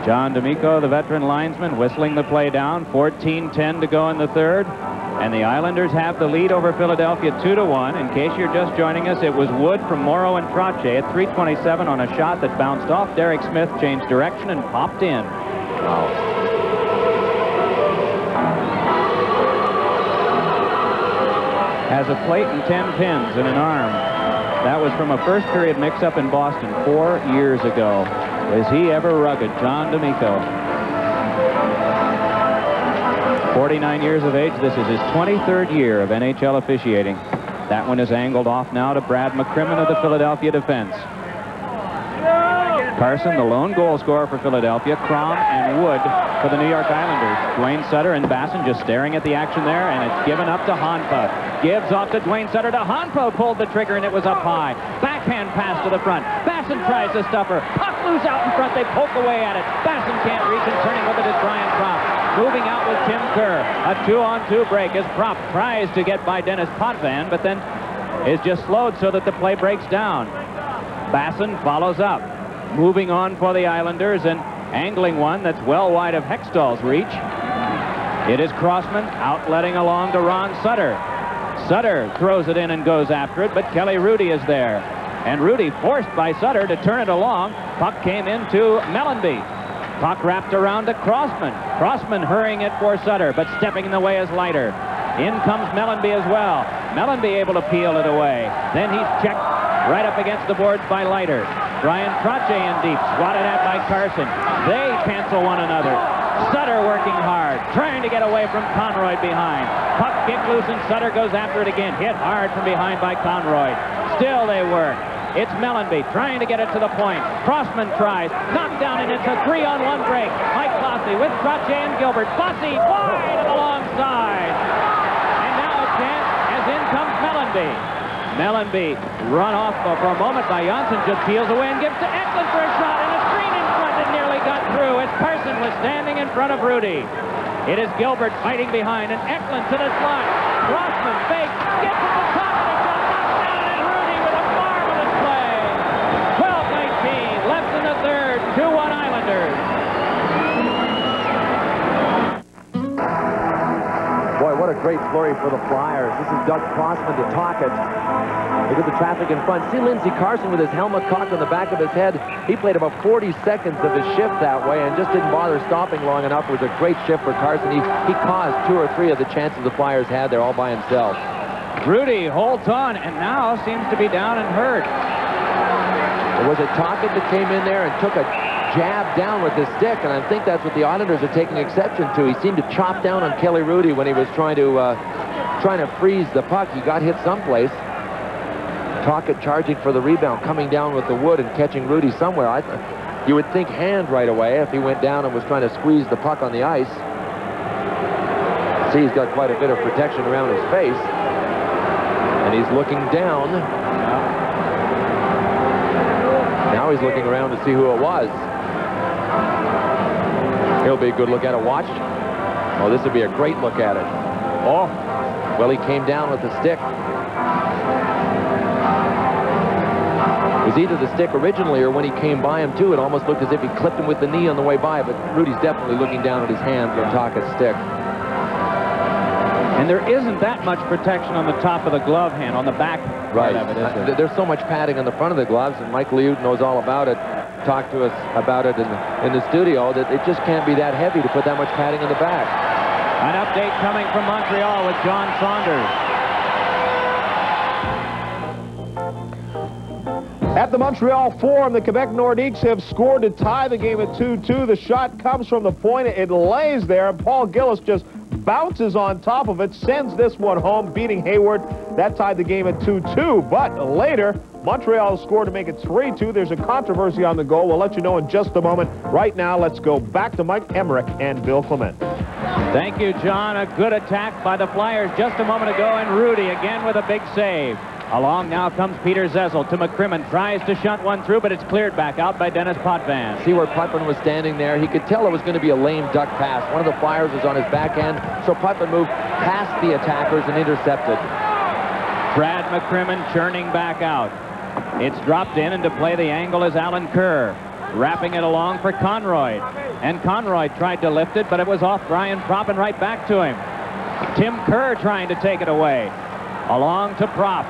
John D'Amico, the veteran linesman, whistling the play down. 14-10 to go in the third. And the Islanders have the lead over Philadelphia 2-1. In case you're just joining us, it was Wood from Morrow and Trottier at 3:27 on a shot that bounced off Derek Smith, changed direction, and popped in. Wow. Has a plate and 10 pins in an arm. That was from a first period mix-up in Boston 4 years ago. Was he ever rugged, John D'Amico? 49 years of age. This is his 23rd year of NHL officiating. That one is angled off now to Brad McCrimmon of the Philadelphia defense. Carson, the lone goal scorer for Philadelphia. Crom and Wood for the New York Islanders. Dwayne Sutter and Basson just staring at the action there, and it's given up to Honpa. Gives off to Dwayne Sutter to Honpa. Pulled the trigger, and it was up high. Backhand pass to the front. Basson tries to stuff her. Puck loose out in front. They poke away at it. Basson can't reach, and turning with it is Brian Propp. Moving out with Tim Kerr. A 2-on-2 break as Propp tries to get by Dennis Potvin, but then is just slowed so that the play breaks down. Basson follows up. Moving on for the Islanders and angling one that's well wide of Hextall's reach. It is Crossman outletting along to Ron Sutter. Sutter throws it in and goes after it, but Kelly Rudy is there. And Rudy forced by Sutter to turn it along. Puck came into Mellanby. Puck wrapped around to Crossman. Crossman hurrying it for Sutter, but stepping in the way is Leiter. In comes Mellanby as well. Mellanby able to peel it away. Then he's checked right up against the boards by Leiter. Brian Trottier in deep, swatted at by Carson. They cancel one another. Sutter working hard, trying to get away from Conroy behind. Puck kicked loose and Sutter goes after it again. Hit hard from behind by Conroy. Still they work. It's Mellanby trying to get it to the point. Crossman tries, knocked down, and it's a 3-on-1 break. Mike Bossy with Trottier and Gilbert. Bossy wide to the long side. And now a chance as in comes Mellanby. Mellanby run off for a moment by Janssen, just peels away and gives to Eklund for a shot, and a screen in front that nearly got through as Carson was standing in front of Rudy. It is Gilbert fighting behind, and Eklund to the slot. Crossman fakes, gets to the top of the shot, knocked down, and Rudy with a marvelous play. 12:19 left in the third, 2-1 Islanders. Boy, what a great flurry for the Flyers. This is Doug Crossman to Tocchet. Look at the traffic in front. See Lindsey Carson with his helmet cocked on the back of his head. He played about 40 seconds of his shift that way and just didn't bother stopping long enough. It was a great shift for Carson. He caused 2 or 3 of the chances the Flyers had there all by himself. Rudy holds on and now seems to be down and hurt. Was it Tocchet that came in there and took a jab down with his stick? And I think that's what the Islanders are taking exception to. He seemed to chop down on Kelly Rudy when he was trying to freeze the puck. He got hit someplace. Tocchet charging for the rebound, coming down with the wood and catching Rudy somewhere. You would think hand right away if he went down and was trying to squeeze the puck on the ice. See, he's got quite a bit of protection around his face. And he's looking down. Now he's looking around to see who it was. He'll be a good look at it. Watch. Oh, this would be a great look at it. Oh, well, he came down with the stick. It was either the stick originally or when he came by him, too. It almost looked as if he clipped him with the knee on the way by, but Rudy's definitely looking down at his hand from Tocchet's stick. And there isn't that much protection on the top of the glove hand, on the back Right. of it, is there? There's so much padding on the front of the gloves, and Mike Liut knows all about it. Talked to us about it in the studio, that it just can't be that heavy to put that much padding on the back. An update coming from Montreal with John Saunders. At the Montreal Forum, the Quebec Nordiques have scored to tie the game at 2-2. The shot comes from the point. It lays there, and Paul Gillis just bounces on top of it, sends this one home, beating Hayward. That tied the game at 2-2. But later, Montreal scored to make it 3-2. There's a controversy on the goal. We'll let you know in just a moment. Right now, let's go back to Mike Emerick and Bill Clement. Thank you, John. A good attack by the Flyers just a moment ago, and Rudy again with a big save. Along now comes Peter Zezel to McCrimmon. Tries to shunt one through, but it's cleared back out by Dennis Potvin. See where Potvin was standing there? He could tell it was going to be a lame duck pass. One of the Flyers was on his backhand, so Potvin moved past the attackers and intercepted. Brad McCrimmon churning back out. It's dropped in, and to play the angle is Alan Kerr. Wrapping it along for Conroy. and Conroy tried to lift it, but it was off Brian Propp and right back to him. Tim Kerr trying to take it away. Along to Propp.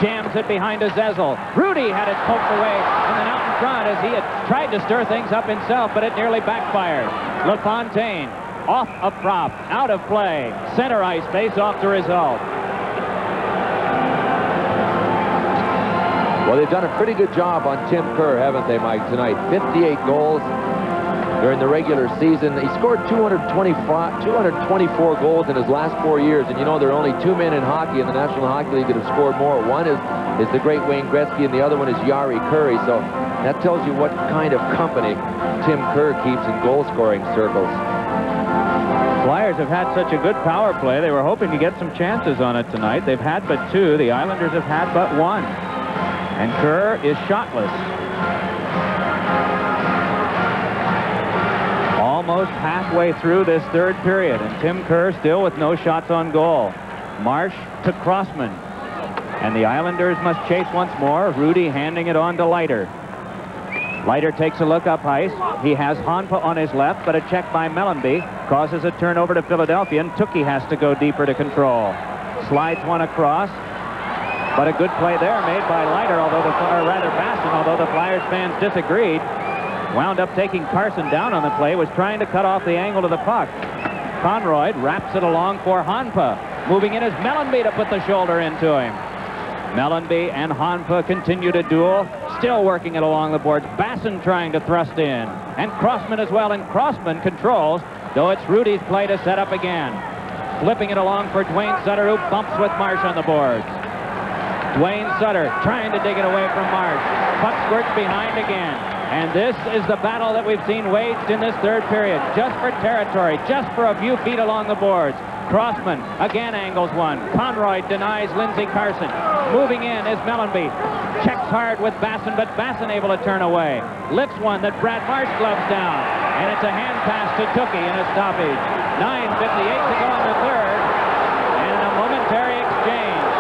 Jams it behind a Zezel. Rudy had it poked away and then out in front as he had tried to stir things up himself, but it nearly backfired. LaFontaine off of Propp, out of play. Center ice, face off the result. Well, they've done a pretty good job on Tim Kerr, haven't they, Mike, tonight? 58 goals during the regular season. He scored 224 goals in his last 4 years, and you know there are only 2 men in hockey in the National Hockey League that have scored more. One is the great Wayne Gretzky, and the other one is Jari Kurri. So that tells you what kind of company Tim Kerr keeps in goal-scoring circles. Flyers have had such a good power play. They were hoping to get some chances on it tonight. They've had but 2. The Islanders have had but 1. And Kerr is shotless. Almost halfway through this third period, and Tim Kerr still with no shots on goal. Marsh to Crossman. And the Islanders must chase once more. Rudy handing it on to Leiter. Leiter takes a look up ice. He has Honpa on his left, but a check by Mellenby causes a turnover to Philadelphia, and Tukey has to go deeper to control. Slides one across, but a good play there made by Leiter, Basson, although the Flyers fans disagreed. Wound up taking Carson down on the play, was trying to cut off the angle of the puck. Conroy wraps it along for Honpa. Moving in is Mellenby to put the shoulder into him. Mellenby and Honpa continue to duel, still working it along the boards. Basson trying to thrust in, and Crossman as well, and Crossman controls, though it's Rudy's play to set up again. Flipping it along for Dwayne Sutter, who bumps with Marsh on the boards. Dwayne Sutter trying to dig it away from Marsh. Puck squirts behind again. And this is the battle that we've seen waged in this third period. Just for territory, just for a few feet along the boards. Crossman again angles one. Conroy denies Lindsey Carson. Moving in is Mellenby. Checks hard with Basson, but Basson able to turn away. Lifts one that Brad Marsh gloves down. And it's a hand pass to Tukey in a stoppage. 9:58 to go in the third. And a momentary exchange.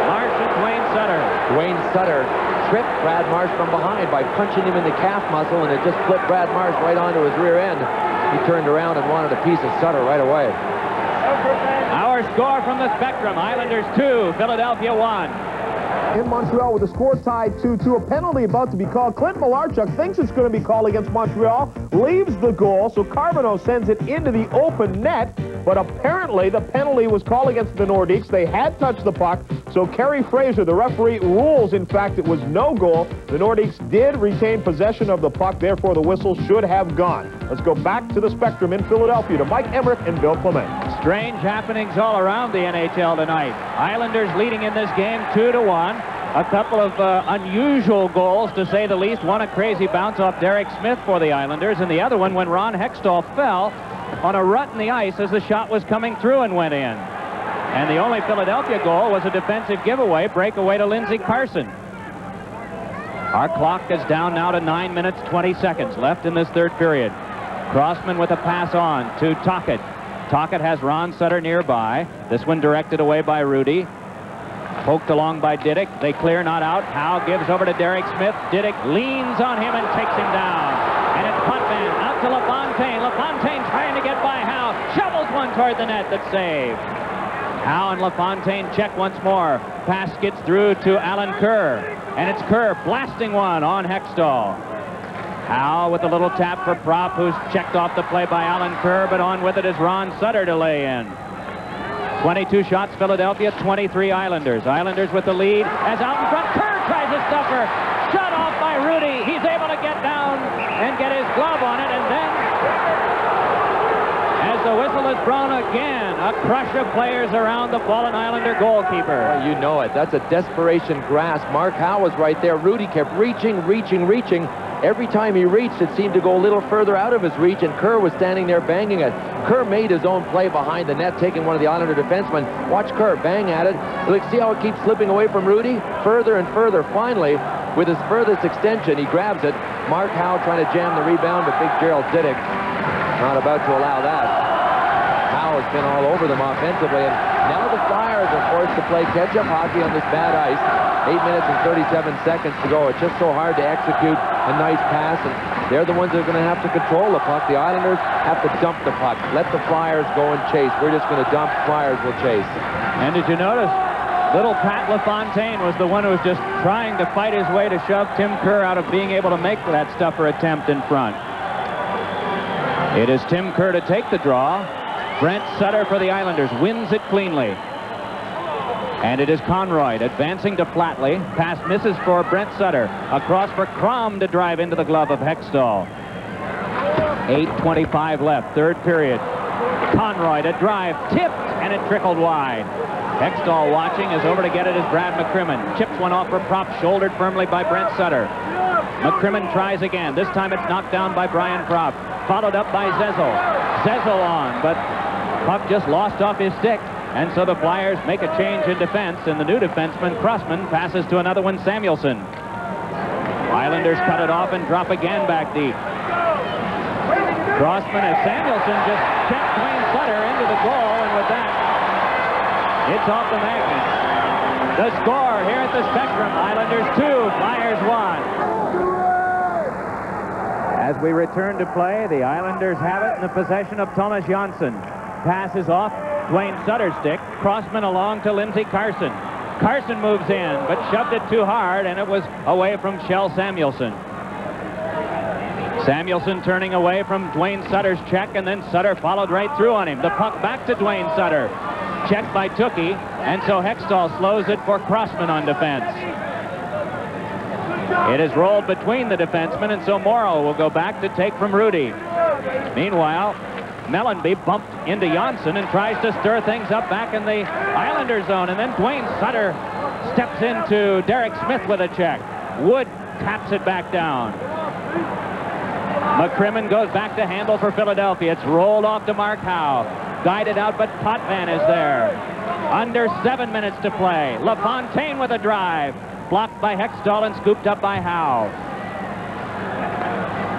Marsh and Dwayne Sutter. Dwayne Sutter tripped Brad Marsh from behind by punching him in the calf muscle, and it just flipped Brad Marsh right onto his rear end. He turned around and wanted a piece of Sutter right away. Our score from the Spectrum, Islanders 2, Philadelphia 1. In Montreal with the score tied 2-2, a penalty about to be called. Clint Malarchuk thinks it's going to be called against Montreal, leaves the goal, so Carbonneau sends it into the open net, but apparently the penalty was called against the Nordiques. They had touched the puck, so Kerry Fraser, the referee, rules, in fact, it was no goal. The Nordiques did retain possession of the puck, therefore the whistle should have gone. Let's go back to the Spectrum in Philadelphia to Mike Emerick and Bill Clement. Strange happenings all around the NHL tonight. Islanders leading in this game 2-1. A couple of unusual goals, to say the least. One, a crazy bounce off Derek Smith for the Islanders, and the other one when Ron Hextall fell on a rut in the ice as the shot was coming through and went in. And the only Philadelphia goal was a defensive giveaway, breakaway to Lindsey Carson. Our clock is down now to 9 minutes, 20 seconds left in this third period. Crossman with a pass on to Tocchet. Tocchet has Ron Sutter nearby. This one directed away by Rudy. Poked along by Diddick. They clear, not out. Howe gives over to Derek Smith. Diddick leans on him and takes him down. And it's Potvin out to LaFontaine. LaFontaine trying to get by Howe. Shovels one toward the net that's saved. Howe and LaFontaine check once more. Pass gets through to Alan Kerr. And it's Kerr blasting one on Hextall. Howe with a little tap for Propp, who's checked off the play by Alan Kerr, but on with it is Ron Sutter to lay in. 22 shots Philadelphia, 23 Islanders. Islanders with the lead as out in front. Kerr tries a stuffer. Shut off by Rudy. He's able to get down and get his glove on it, and then as the whistle is blown again, a crush of players around the fallen Islander goalkeeper. Well, you know it. That's a desperation grasp. Mark Howe was right there. Rudy kept reaching. Every time he reached, it seemed to go a little further out of his reach, and Kerr was standing there banging it. Kerr made his own play behind the net, taking one of the Islander defensemen. Watch Kerr bang at it. Look, see how it keeps slipping away from Rudy? Further and further. Finally, with his furthest extension, he grabs it. Mark Howe trying to jam the rebound, but big Gerald Diddick not about to allow that. Howe has been all over them offensively. And now the Flyers are forced to play catch-up hockey on this bad ice. 8 minutes and 37 seconds to go. It's just so hard to execute a nice pass, and they're the ones that are going to have to control the puck. The Islanders have to dump the puck. Let the Flyers go and chase. We're just going to dump. Flyers will chase. And did you notice little Pat LaFontaine was the one who was just trying to fight his way to shove Tim Kerr out of being able to make that stuffer attempt in front. It is Tim Kerr to take the draw. Brent Sutter for the Islanders wins it cleanly. And it is Conroy advancing to Flatley. Pass misses for Brent Sutter. Across for Crom to drive into the glove of Hextall. 8:25 left, third period. Conroy to drive, tipped, and it trickled wide. Hextall watching, is over to get it as Brad McCrimmon. Chips one off for Propp, shouldered firmly by Brent Sutter. McCrimmon tries again. This time it's knocked down by Brian Propp. Followed up by Zezel. Zezel on, but puck just lost off his stick. And so the Flyers make a change in defense, and the new defenseman, Crossman, passes to another one, Samuelson. Islanders cut it off and drop again back deep. Crossman as Samuelson just checked Dwayne Sutter into the goal, and with that, it's off the magnets. The score here at the Spectrum, Islanders 2, Flyers 1. As we return to play, the Islanders have it in the possession of Thomas Janssen. Passes off Dwayne Sutter's stick. Crossman along to Lindsey Carson. Carson moves in, but shoved it too hard, and it was away from Shell Samuelson. Samuelson turning away from Dwayne Sutter's check, and then Sutter followed right through on him. The puck back to Dwayne Sutter. Checked by Tukey, and so Hextall slows it for Crossman on defense. It is rolled between the defensemen, and so Morrow will go back to take from Rudy. Meanwhile, Mellenby bumped into Janssen and tries to stir things up back in the Islander zone, and then Dwayne Sutter steps into Derek Smith with a check. Wood taps it back down. McCrimmon goes back to handle for Philadelphia. It's rolled off to Mark Howe. Guided out, but Potvin is there. Under 7 minutes to play. LaFontaine with a drive. Blocked by Hextall and scooped up by Howe.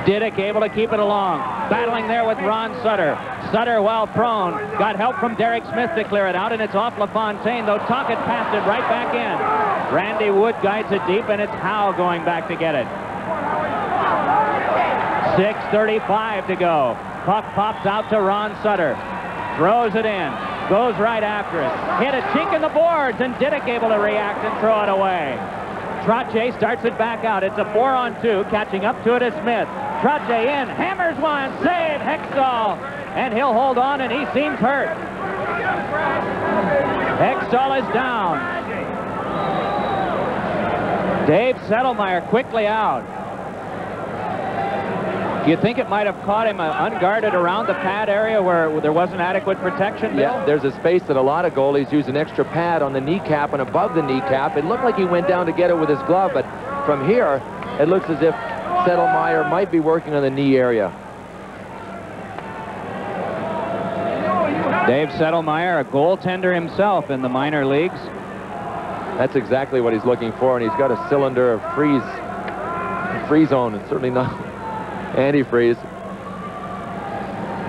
Diddick able to keep it along. Battling there with Ron Sutter. Sutter, while prone, got help from Derek Smith to clear it out, and it's off LaFontaine, though Tocchet passed it right back in. Randy Wood guides it deep, and it's Howe going back to get it. 6:35 to go. Puck pops out to Ron Sutter. Throws it in. Goes right after it. Hit a chink in the boards, and Diddick able to react and throw it away. Trottier starts it back out. It's a 4-on-2. Catching up to it is Smith. Trottier in. Hammers one. Save Hextall. And he'll hold on, and he seems hurt. Hextall is down. Dave Settlemeyer quickly out. Do you think it might have caught him unguarded around the pad area where there wasn't adequate protection, Bill? Yeah, there's a space that a lot of goalies use an extra pad on the kneecap and above the kneecap. It looked like he went down to get it with his glove, but from here, it looks as if Settlemeyer might be working on the knee area. Dave Settlemeyer, a goaltender himself in the minor leagues. That's exactly what he's looking for, and he's got a cylinder of freeze-on, and certainly not antifreeze.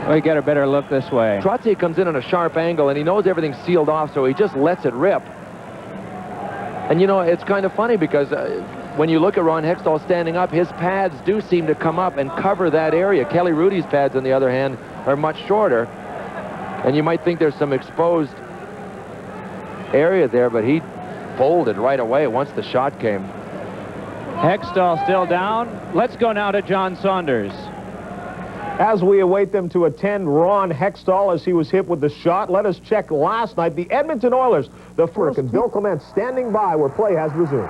We get a better look this way. Trottier comes in on a sharp angle, and he knows everything's sealed off, so he just lets it rip. And, you know, it's kind of funny because when you look at Ron Hextall standing up, his pads do seem to come up and cover that area. Kelly Rudy's pads, on the other hand, are much shorter, and you might think there's some exposed area there, but he folded right away once the shot came. Hextall still down. Let's go now to John Saunders. As we await them to attend Ron Hextall as he was hit with the shot, let us check last night. The Edmonton Oilers, the first, and Bill Clement standing by where play has resumed.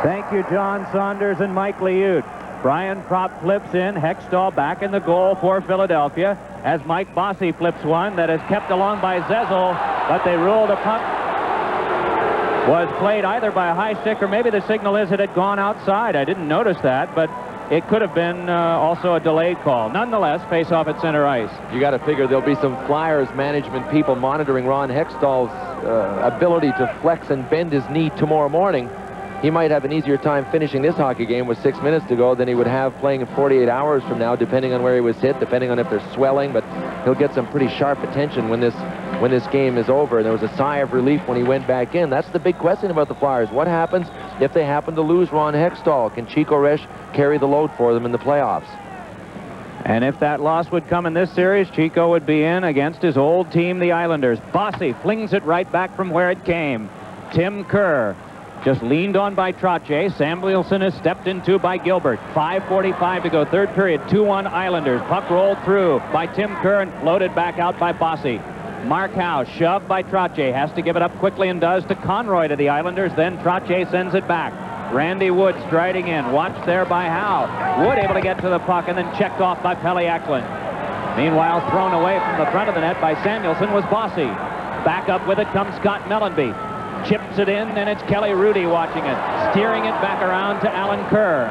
Thank you, John Saunders and Mike Liut. Brian Propp flips in. Hextall back in the goal for Philadelphia as Mike Bossy flips one that is kept along by Zezel, but they rule the puck was played either by a high stick or maybe the signal is it had gone outside. I didn't notice that, but it could have been also a delayed call. Nonetheless, face off at center ice. You got to figure there'll be some Flyers management people monitoring Ron Hextall's ability to flex and bend his knee tomorrow morning. He might have an easier time finishing this hockey game with 6 minutes to go than he would have playing in 48 hours from now, depending on where he was hit, depending on if there's swelling. But he'll get some pretty sharp attention when this game is over. There was a sigh of relief when he went back in. That's the big question about the Flyers. What happens if they happen to lose Ron Hextall? Can Chico Resch carry the load for them in the playoffs? And if that loss would come in this series, Chico would be in against his old team, the Islanders. Bossy flings it right back from where it came. Tim Kerr just leaned on by Trottier. Samuelson is stepped into by Gilbert. 5:45 to go, third period, 2-1 Islanders. Puck rolled through by Tim Kerr and floated back out by Bossy. Mark Howe, shoved by Trottier, has to give it up quickly and does to Conroy to the Islanders. Then Trottier sends it back. Randy Wood striding in, watched there by Howe. Wood able to get to the puck and then checked off by Pelle Eklund. Meanwhile, thrown away from the front of the net by Samuelson was Bossy. Back up with it comes Scott Mellanby. Chips it in, and it's Kelly Rudy watching it, steering it back around to Alan Kerr.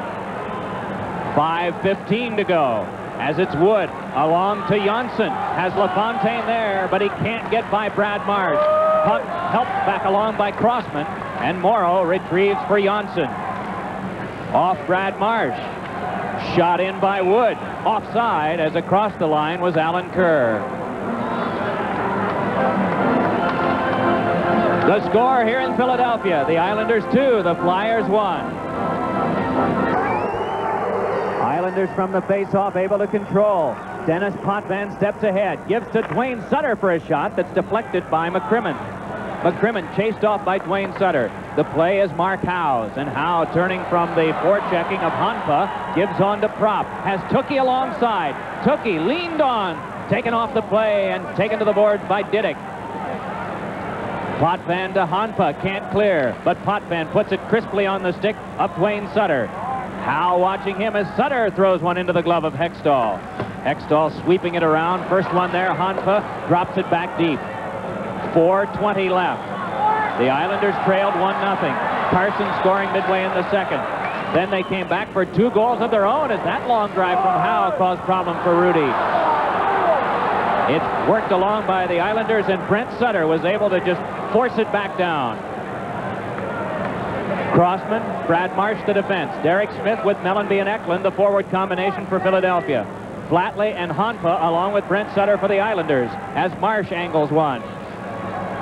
5:15 to go, as it's Wood along to Janssen. Has LaFontaine there, but he can't get by Brad Marsh. Puck helped back along by Crossman, and Morrow retrieves for Janssen. Off Brad Marsh. Shot in by Wood. Offside, as across the line was Alan Kerr. The score here in Philadelphia, the Islanders 2, the Flyers 1. Islanders from the face-off able to control. Dennis Potvin steps ahead, gives to Dwayne Sutter for a shot that's deflected by McCrimmon. McCrimmon chased off by Dwayne Sutter. The play is Mark Howe's, and Howe turning from the forechecking of Hanpa, gives on to Prop, has Tookie alongside. Tookie leaned on, taken off the play and taken to the boards by Diddick. Potvin to Hanpa, can't clear, but Potvin puts it crisply on the stick of Dwayne Sutter. Howe watching him as Sutter throws one into the glove of Hextall. Hextall sweeping it around, first one there, Hanpa drops it back deep. 4:20 left. The Islanders trailed 1-0. Carson scoring midway in the second. Then they came back for 2 goals of their own as that long drive from Howe caused problem for Rudy. It's worked along by the Islanders, and Brent Sutter was able to just force it back down. Crossman, Brad Marsh the defense. Derek Smith with Mellanby and Eklund, the forward combination for Philadelphia. Flatley and Hanpa along with Brent Sutter for the Islanders as Marsh angles one.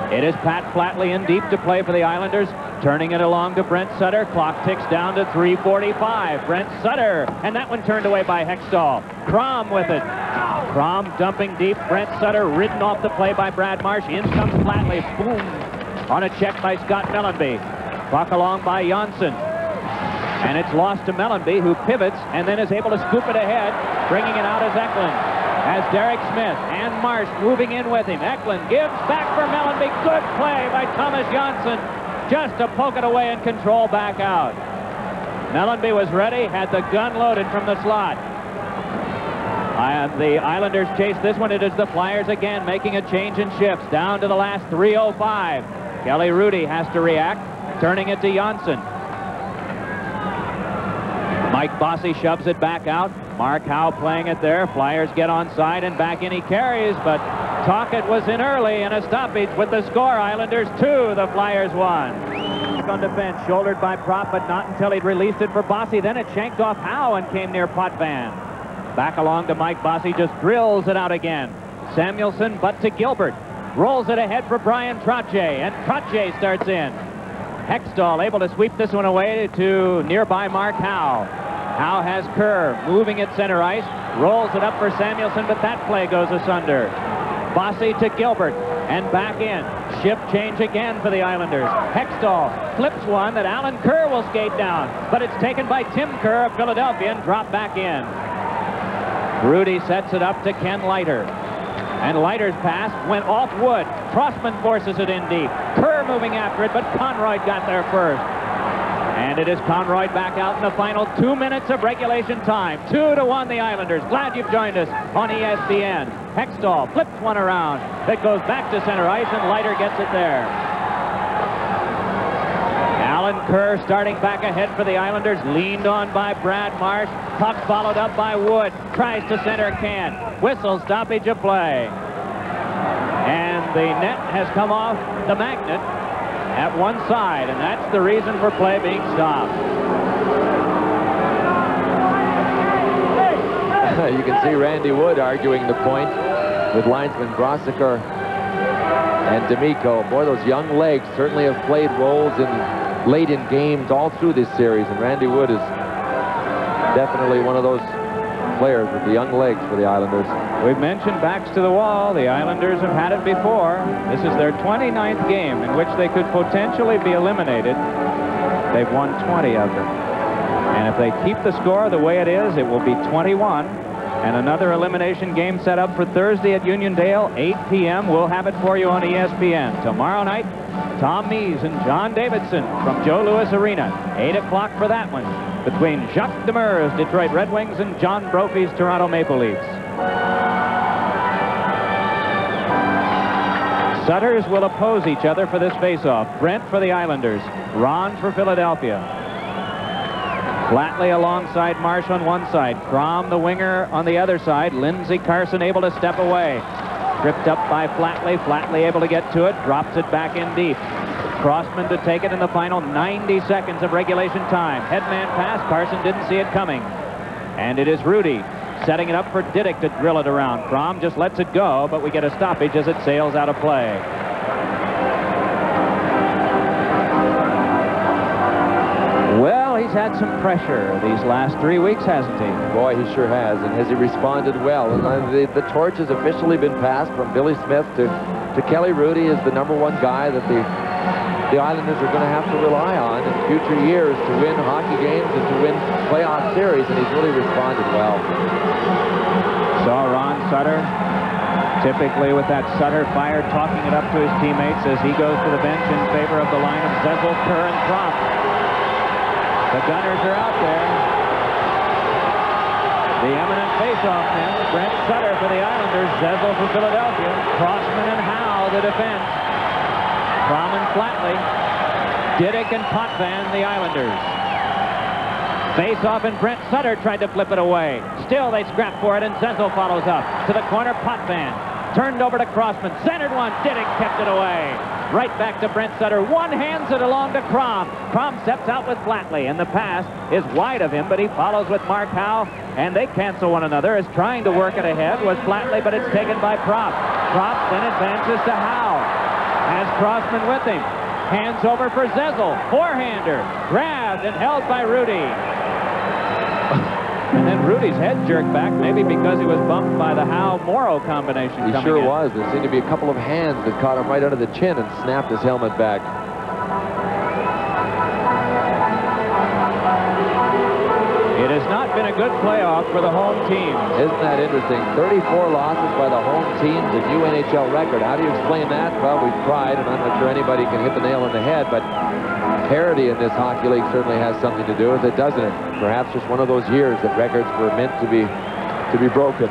It is Pat Flatley in deep to play for the Islanders, turning it along to Brent Sutter. Clock ticks down to 3:45. Brent Sutter, and that one turned away by Hextall. Crom with it. Crom dumping deep. Brent Sutter ridden off the play by Brad Marsh. In comes Flatley. Boom. On a check by Scott Mellanby. Clock along by Janssen. And it's lost to Mellanby, who pivots and then is able to scoop it ahead, bringing it out as Eklund. As Derek Smith and Marsh moving in with him. Eklund gives back for Mellanby. Good play by Thomas Janssen. Just to poke it away and control back out. Mellanby was ready, had the gun loaded from the slot. And the Islanders chase this one. It is the Flyers again making a change in shifts. Down to the last 3:05. Kelly Rudy has to react, turning it to Janssen. Mike Bossy shoves it back out. Mark Howe playing it there. Flyers get onside and back in he carries, but Tocchet was in early and a stoppage with the score. Islanders 2, the Flyers 1. On defense, shouldered by Prop, but not until he'd released it for Bossy. Then it shanked off Howe and came near Potvin. Back along to Mike Bossy, just drills it out again. Samuelson, but to Gilbert. Rolls it ahead for Brian Trottier, and Trottier starts in. Hextall able to sweep this one away to nearby Mark Howe. Howe has Kerr moving at center ice, rolls it up for Samuelson, but that play goes asunder. Bossy to Gilbert, and back in. Shift change again for the Islanders. Hextall flips one that Alan Kerr will skate down, but it's taken by Tim Kerr of Philadelphia and dropped back in. Rudy sets it up to Ken Leiter. And Leiter's pass went off Wood. Crossman forces it in deep. Kerr moving after it, but Conroy got there first. And it is Conroy back out in the final 2 minutes of regulation time. 2-1 the Islanders. Glad you've joined us on ESPN. Hextall flips one around. It goes back to center ice, and Leiter gets it there. Alan Kerr starting back ahead for the Islanders. Leaned on by Brad Marsh. Puck followed up by Wood. Tries to center, can't. Whistle, stoppage of play. And the net has come off the magnet at one side, and that's the reason for play being stopped. You can see Randy Wood arguing the point. with linesmen Grosiker and D'Amico. Boy, those young legs certainly have played roles late in games all through this series, and Randy Wood is definitely one of those players with the young legs for the Islanders. We've mentioned backs to the wall. The Islanders have had it before. This is their 29th game in which they could potentially be eliminated. They've won 20 of them. And if they keep the score the way it is, it will be 21. And another elimination game set up for Thursday at Uniondale, 8 p.m. We'll have it for you on ESPN. Tomorrow night, Tom Mees and John Davidson from Joe Louis Arena. 8 o'clock for that one, between Jacques Demers' Detroit Red Wings and John Brophy's Toronto Maple Leafs. Sutters will oppose each other for this faceoff. Brent for the Islanders. Ron for Philadelphia. Flatley alongside Marsh on one side. Crom, the winger, on the other side. Lindsey Carson able to step away. Tripped up by Flatley. Flatley able to get to it. Drops it back in deep. Crossman to take it in the final 90 seconds of regulation time. Headman pass. Carson didn't see it coming. And it is Rudy setting it up for Diddick to drill it around. Crom just lets it go, but we get a stoppage as it sails out of play. Well, he's had some pressure these last 3 weeks, hasn't he? Boy, he sure has, and has he responded well. And the torch has officially been passed from Billy Smith to Kelly Rudy as the #1 guy that the Islanders are going to have to rely on in future years to win hockey games and to win playoff series, and he's really responded well. Saw Ron Sutter, typically with that Sutter fire, talking it up to his teammates as he goes to the bench in favor of the line of Zezel, Kerr, and Kropp. The Gunners are out there. The eminent faceoff man, Brent Sutter for the Islanders, Zezel for Philadelphia, Crossman and Howe the defense. Crom and Flatley, Diddick and Potvin the Islanders. Face-off, and Brent Sutter tried to flip it away. Still they scrap for it, and Zezel follows up. To the corner, Potvin. Turned over to Crossman. Centered one. Diddick kept it away. Right back to Brent Sutter. One hands it along to Crom. Crom steps out with Flatley, and the pass is wide of him, but he follows with Mark Howe, and they cancel one another as trying to work it ahead was Flatley, but it's taken by Propp. Propp then advances to Howe. Has Crossman with him. Hands over for Zezel. Forehander. Grabbed and held by Rudy. And then Rudy's head jerked back, maybe because he was bumped by the Howe-Morrow combination. He sure was. There seemed to be a couple of hands that caught him right under the chin and snapped his helmet back. It has not been a good playoff for the home team. Isn't that interesting? 34 losses by the home team, the new NHL record. How do you explain that? Well, we've tried, and I'm not sure anybody can hit the nail on the head, but parity in this hockey league certainly has something to do with it, doesn't it? Perhaps just one of those years that records were meant to be broken.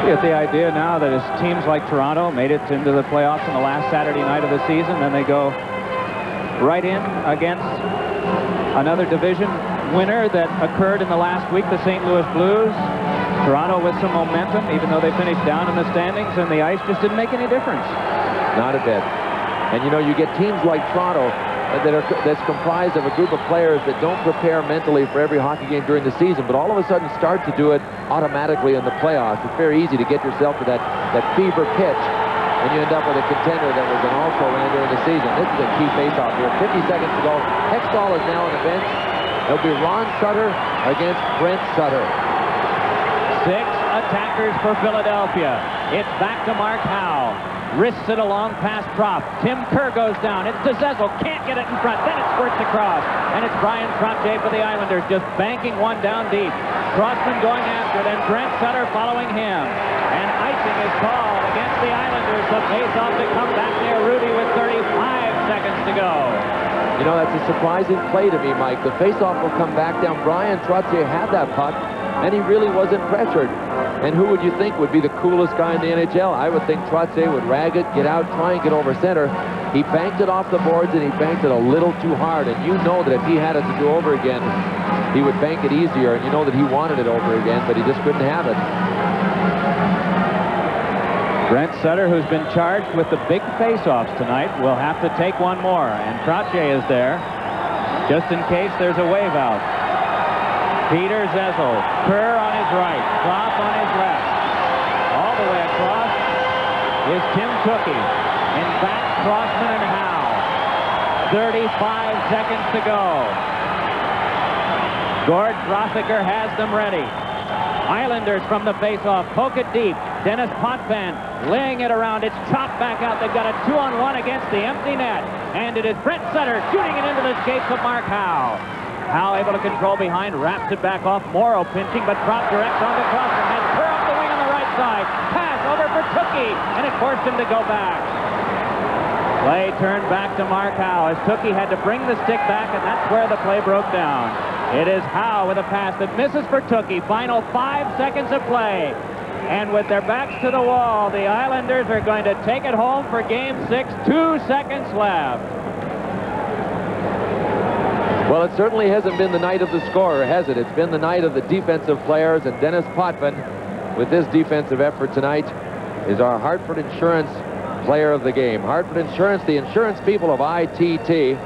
You get the idea now that as teams like Toronto made it into the playoffs on the last Saturday night of the season, then they go right in against another division winner that occurred in the last week, the St. Louis Blues. Toronto with some momentum, even though they finished down in the standings, and the ice just didn't make any difference. Not a bit. And you know, you get teams like Toronto that's comprised of a group of players that don't prepare mentally for every hockey game during the season, but all of a sudden start to do it automatically in the playoffs. It's very easy to get yourself to that fever pitch, and you end up with a contender that was an also-ran during the season. This is a key face-off here. 50 seconds to go. Hextall is now on the bench. It'll be Ron Sutter against Brent Sutter. 6 attackers for Philadelphia. It's back to Mark Howe. Wrists it along past Propp. Tim Kerr goes down. It's to Zezel. Can't get it in front. Then it squirts across. And it's Brian Trottier for the Islanders, just banking one down deep. Crossman going after it, and Brent Sutter following him. And icing is called against the Islanders. The face-off to come back near Rudy with 35 seconds to go. You know, that's a surprising play to me, Mike. The face-off will come back down. Brian Trottier had that puck, and he really wasn't pressured. And who would you think would be the coolest guy in the NHL? I would think Trottier would rag it, get out, try and get over center. He banked it off the boards, and he banked it a little too hard. And you know that if he had it to do over again, he would bank it easier. And you know that he wanted it over again, but he just couldn't have it. Brent Sutter, who's been charged with the big face-offs tonight, will have to take one more. And Trottier is there, just in case there's a wave out. Peter Zessel, Kerr on his right, Klopp on his left. All the way across is Tim Tookie. In back, Crossman and Howe. 35 seconds to go. Gord Rothacker has them ready. Islanders from the face-off, poke it deep. Dennis Potvin laying it around. It's chopped back out. They've got a 2-on-1 against the empty net. And it is Brent Sutter shooting it into the skates of Mark Howe. Howe able to control behind, wraps it back off. Morrow pinching, but dropped direct onto Crossman. Has Kerr up the wing on the right side. Pass over for Tookie, and it forced him to go back. Play turned back to Mark Howe as Tookie had to bring the stick back, and that's where the play broke down. It is Howe with a pass that misses for Tookie. Final 5 seconds of play. And with their backs to the wall, the Islanders are going to take it home for Game 6. 2 seconds left. Well, it certainly hasn't been the night of the scorer, has it? It's been the night of the defensive players, and Dennis Potvin, with his defensive effort tonight, is our Hartford Insurance player of the game. Hartford Insurance, the insurance people of ITT.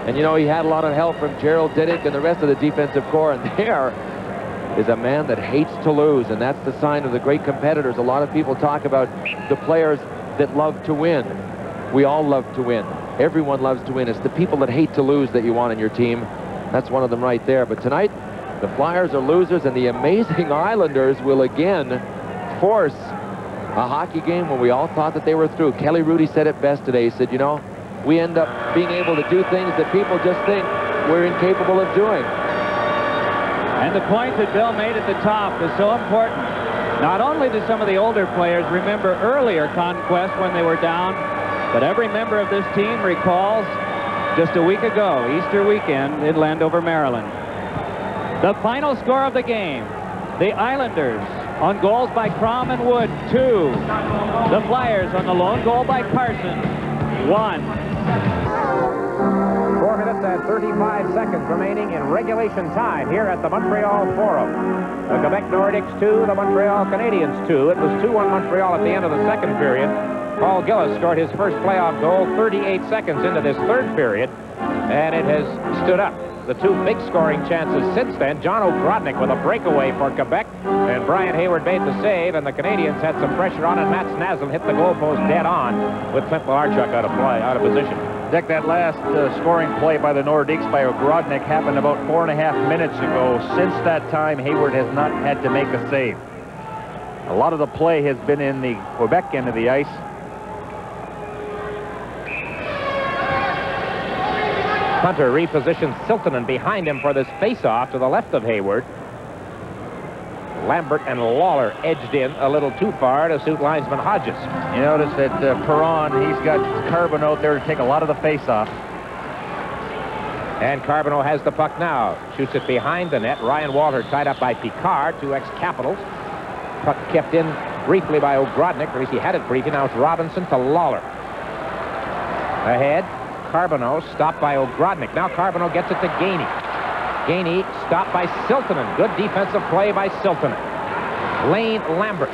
And, you know, he had a lot of help from Gerald Diddick and the rest of the defensive corps, and there is a man that hates to lose, and that's the sign of the great competitors. A lot of people talk about the players that love to win. We all love to win. Everyone loves to win. It's the people that hate to lose that you want on your team. That's one of them right there. But tonight, the Flyers are losers, and the amazing Islanders will again force a hockey game when we all thought that they were through. Kelly Rudy said it best today. He said, you know, we end up being able to do things that people just think we're incapable of doing. And the point that Bill made at the top is so important. Not only do some of the older players remember earlier conquests when they were down, but every member of this team recalls just a week ago, Easter weekend in Landover, Maryland. The final score of the game, the Islanders on goals by Crom and Wood, 2. The Flyers on the lone goal by Carson, 1. 4 minutes and 35 seconds remaining in regulation time here at the Montreal Forum. The Quebec Nordics 2, the Montreal Canadiens 2. It was 2-1 Montreal at the end of the second period. Paul Gillis scored his first playoff goal 38 seconds into this third period, and it has stood up. The two big scoring chances since then, John O'Grodnik with a breakaway for Quebec, and Brian Hayward made the save, and the Canadians had some pressure on, and Matt Snazzle hit the goalpost dead on with Clint Malarchuk out of position. Dick, that last scoring play by the Nordiques by O'Grodnik happened about 4.5 minutes ago. Since that time, Hayward has not had to make a save. A lot of the play has been in the Quebec end of the ice. Hunter repositions Siltanen behind him for this face-off to the left of Hayward. Lambert and Lawler edged in a little too far to suit linesman Hodges. You notice that Perron, he's got Carbon out there to take a lot of the face-off. And Carbonneau has the puck now. Shoots it behind the net. Ryan Walter tied up by Picard, 2 ex-Capitals. Puck kept in briefly by O'Grodnik. At least he had it briefly. Now it's Robinson to Lawler. Ahead. Carbonneau stopped by O'Grodnik. Now Carbonneau gets it to Gainey. Gainey stopped by Siltanen. Good defensive play by Siltanen. Lane Lambert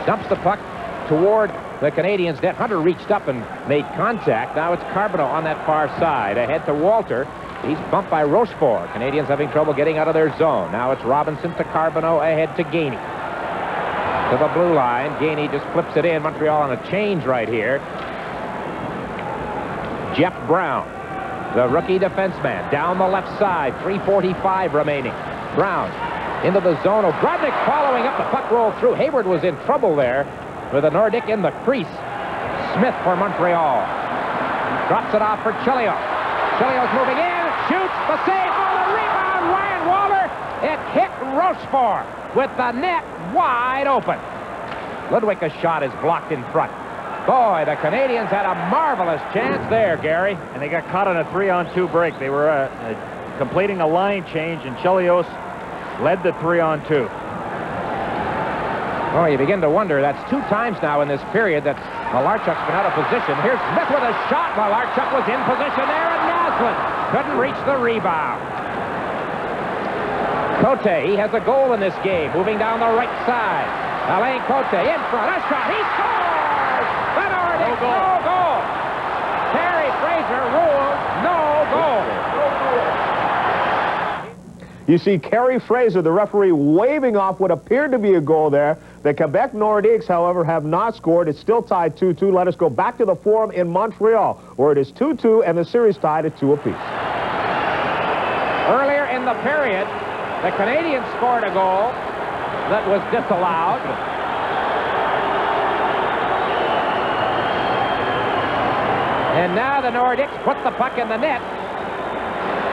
dumps the puck toward the Canadiens' net. Hunter reached up and made contact. Now it's Carbonneau on that far side. Ahead to Walter. He's bumped by Rochefort. Canadians having trouble getting out of their zone. Now it's Robinson to Carbonneau. Ahead to Gainey. To the blue line. Gainey just flips it in. Montreal on a change right here. Jeff Brown, the rookie defenseman, down the left side, 3:45 remaining. Brown into the zone. O'Grodnik following up. The puck rolled through. Hayward was in trouble there with a Nordic in the crease. Smith for Montreal. Drops it off for Chelios. Chelios moving in, shoots, the save, the rebound, Ryan Walter. It hit Rochefort with the net wide open. Ludwig's shot is blocked in front. Boy, the Canadians had a marvelous chance there, Gary. And they got caught on a 3-on-2 break. They were completing a line change, and Chelios led the 3-on-2. Oh, you begin to wonder. That's 2 times now in this period that Malarchuk's been out of position. Here's Smith with a shot. Malarchuk was in position there, and Naslund couldn't reach the rebound. Cote, he has a goal in this game, moving down the right side. Alain Cote in front. A shot. He scores! No goal. Terry Fraser rules no goal. You see Kerry Fraser, the referee, waving off what appeared to be a goal there. The Quebec Nordiques, however, have not scored. It's still tied 2-2. Let us go back to the Forum in Montreal, where it is 2-2 and the series tied at 2 apiece. Earlier in the period, the Canadians scored a goal that was disallowed. And now the Nordics put the puck in the net.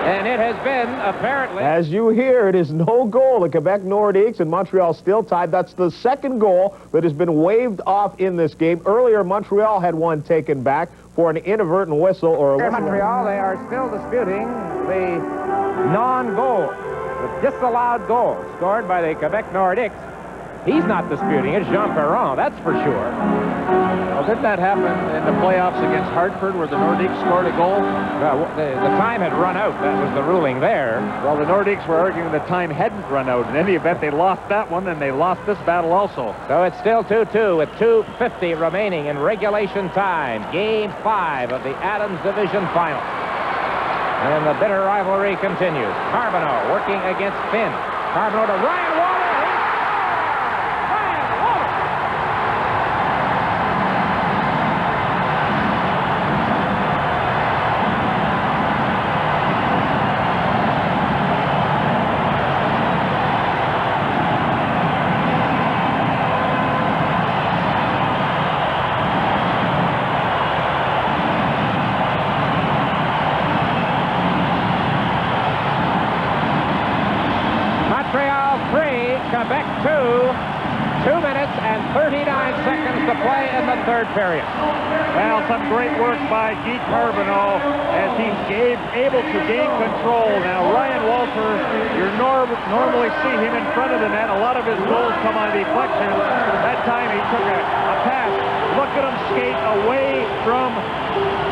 And it has been, apparently... As you hear, it is no goal. The Quebec Nordiques and Montreal still tied. That's the second goal that has been waved off in this game. Earlier, Montreal had one taken back for an inadvertent whistle or a whistle. In Montreal, they are still disputing the non-goal, the disallowed goal scored by the Quebec Nordiques. He's not disputing it. Jean Perron, that's for sure. Well, didn't that happen in the playoffs against Hartford where the Nordiques scored a goal? The time had run out. That was the ruling there. Well, the Nordiques were arguing the time hadn't run out. In any event, they lost that one, and they lost this battle also. So it's still 2-2 with 2:50 remaining in regulation time. Game 5 of the Adams Division Final. And the bitter rivalry continues. Carbonneau working against Finn. Carbonneau to Ryan Waller. Quebec 2, 2 minutes and 39 seconds to play in the third period. Well, some great work by Guy Carbonneau as he's able to gain control. Now, Ryan Walter, you normally see him in front of the net. A lot of his goals come on deflection. That time he took a pass. Look at him skate away from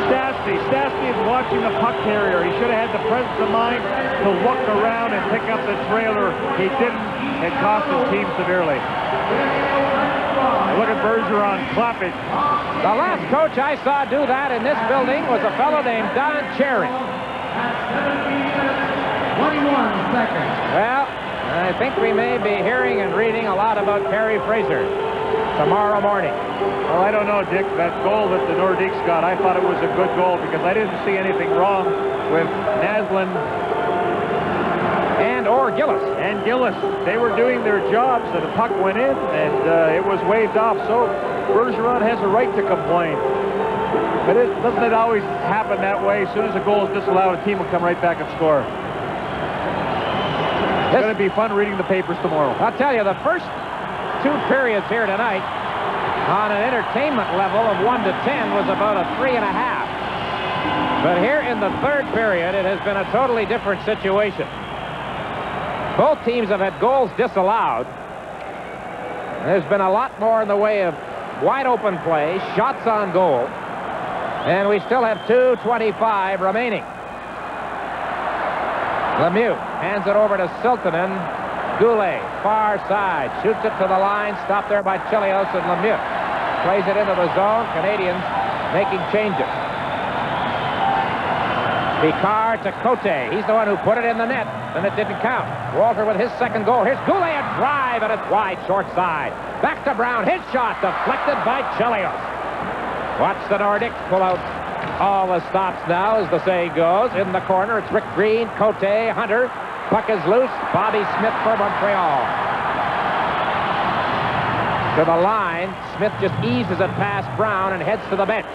Stastny. Stastny is watching the puck carrier. He should have had the presence of mind to look around and pick up the trailer. He didn't. It cost his team severely. Look at Bergeron clapping. The last coach I saw do that in this building was a fellow named Don Cherry. 21 seconds. Well, I think we may be hearing and reading a lot about Kerry Fraser tomorrow morning. Well, I don't know, Dick. That goal that the Nordiques got, I thought it was a good goal because I didn't see anything wrong with Naslund or Gillis. And Gillis. They were doing their job, so the puck went in, and it was waved off. So Bergeron has a right to complain. But doesn't it always happen that way? As soon as a goal is disallowed, a team will come right back and score. It's going to be fun reading the papers tomorrow. I'll tell you, the first 2 periods here tonight on an entertainment level of 1 to 10 was about a 3.5. But here in the third period, it has been a totally different situation. Both teams have had goals disallowed. There's been a lot more in the way of wide-open play, shots on goal, and we still have 2:25 remaining. Lemieux hands it over to Siltanen. Goulet, far side, shoots it to the line, stopped there by Chelios, and Lemieux plays it into the zone. Canadians making changes. Picard to Cote. He's the one who put it in the net, and it didn't count. Walter with his second goal. Here's Goulet, a drive, and it's wide, short side. Back to Brown. His shot deflected by Chelios. Watch the Nordics pull out all the stops now, as the saying goes. In the corner, it's Rick Green, Cote, Hunter. Puck is loose. Bobby Smith for Montreal. To the line. Smith just eases it past Brown and heads to the bench.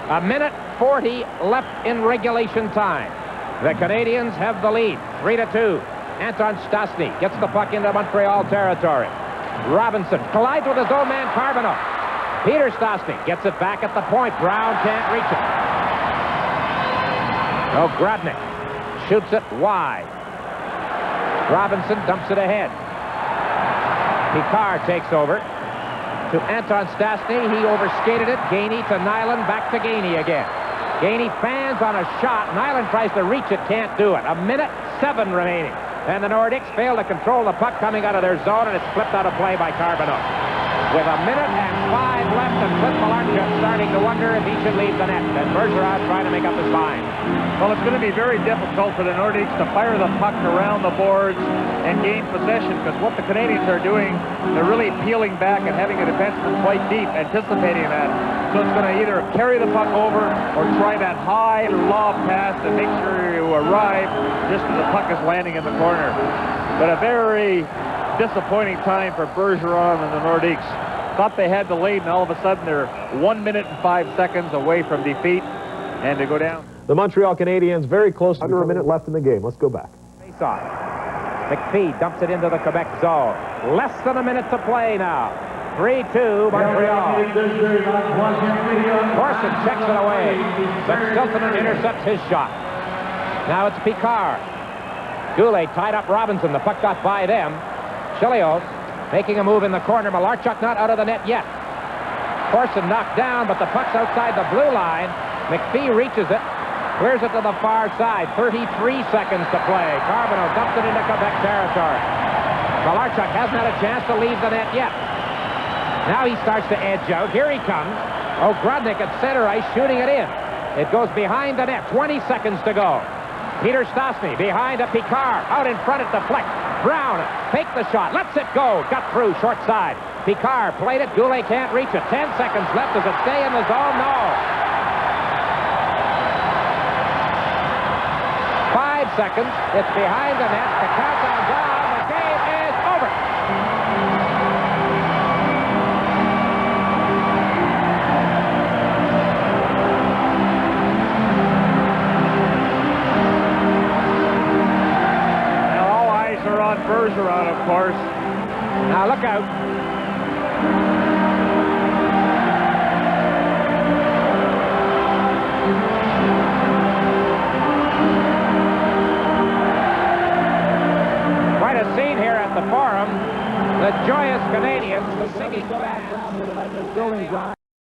1:40 left in regulation time. The Canadians have the lead, 3-2. Anton Stastny gets the puck into Montreal territory. Robinson collides with his own man, Carbonneau. Peter Stastny gets it back at the point. Brown can't reach it. Grodnick shoots it wide. Robinson dumps it ahead. Picard takes over. To Anton Stastny, he overskated it. Gainey to Nyland, back to Gainey again. Gainey fans on a shot. Nyland tries to reach it, can't do it. 1:07 remaining. And the Nordics fail to control the puck coming out of their zone, and it's flipped out of play by Carbonneau. With 1:05 left, and Clint Malarchuk starting to wonder if he should leave the net. And Bergeron trying to make up his mind. Well, it's going to be very difficult for the Nordiques to fire the puck around the boards and gain possession, because what the Canadians are doing, they're really peeling back and having a defenseman quite deep, anticipating that. So it's going to either carry the puck over or try that high lob pass and make sure you arrive just as the puck is landing in the corner. But a very disappointing time for Bergeron and the Nordiques. Thought they had the lead, and all of a sudden they're 1 minute and 5 seconds away from defeat and to go down. The Montreal Canadiens very close. Under a minute left in the game. Let's go back. Face off. McPhee dumps it into the Quebec zone. Less than a minute to play now. 3-2 Montreal. Corson checks it away, but Stilton intercepts his shot. Now it's Picard. Goulet tied up Robinson. The puck got by them. Chilios making a move in the corner. Malarchuk not out of the net yet. Corson knocked down, but the puck's outside the blue line. McPhee reaches it. Clears it to the far side. 33 seconds to play. Carbonneau dumps it into Quebec territory. Malarchuk hasn't had a chance to leave the net yet. Now he starts to edge out. Here he comes. Ogrodnik at center ice shooting it in. It goes behind the net. 20 seconds to go. Peter Stastny behind a Picard. Out in front at the flex. Brown faked the shot. Lets it go. Got through. Short side. Picard played it. Goulet can't reach it. 10 seconds left. Does it stay in the zone? No. 5 seconds. It's behind the net. The countdown's on. The game is over. Now all eyes are on Bergeron, of course. Now look out. Quite a scene here at the Forum. The joyous Canadians singing.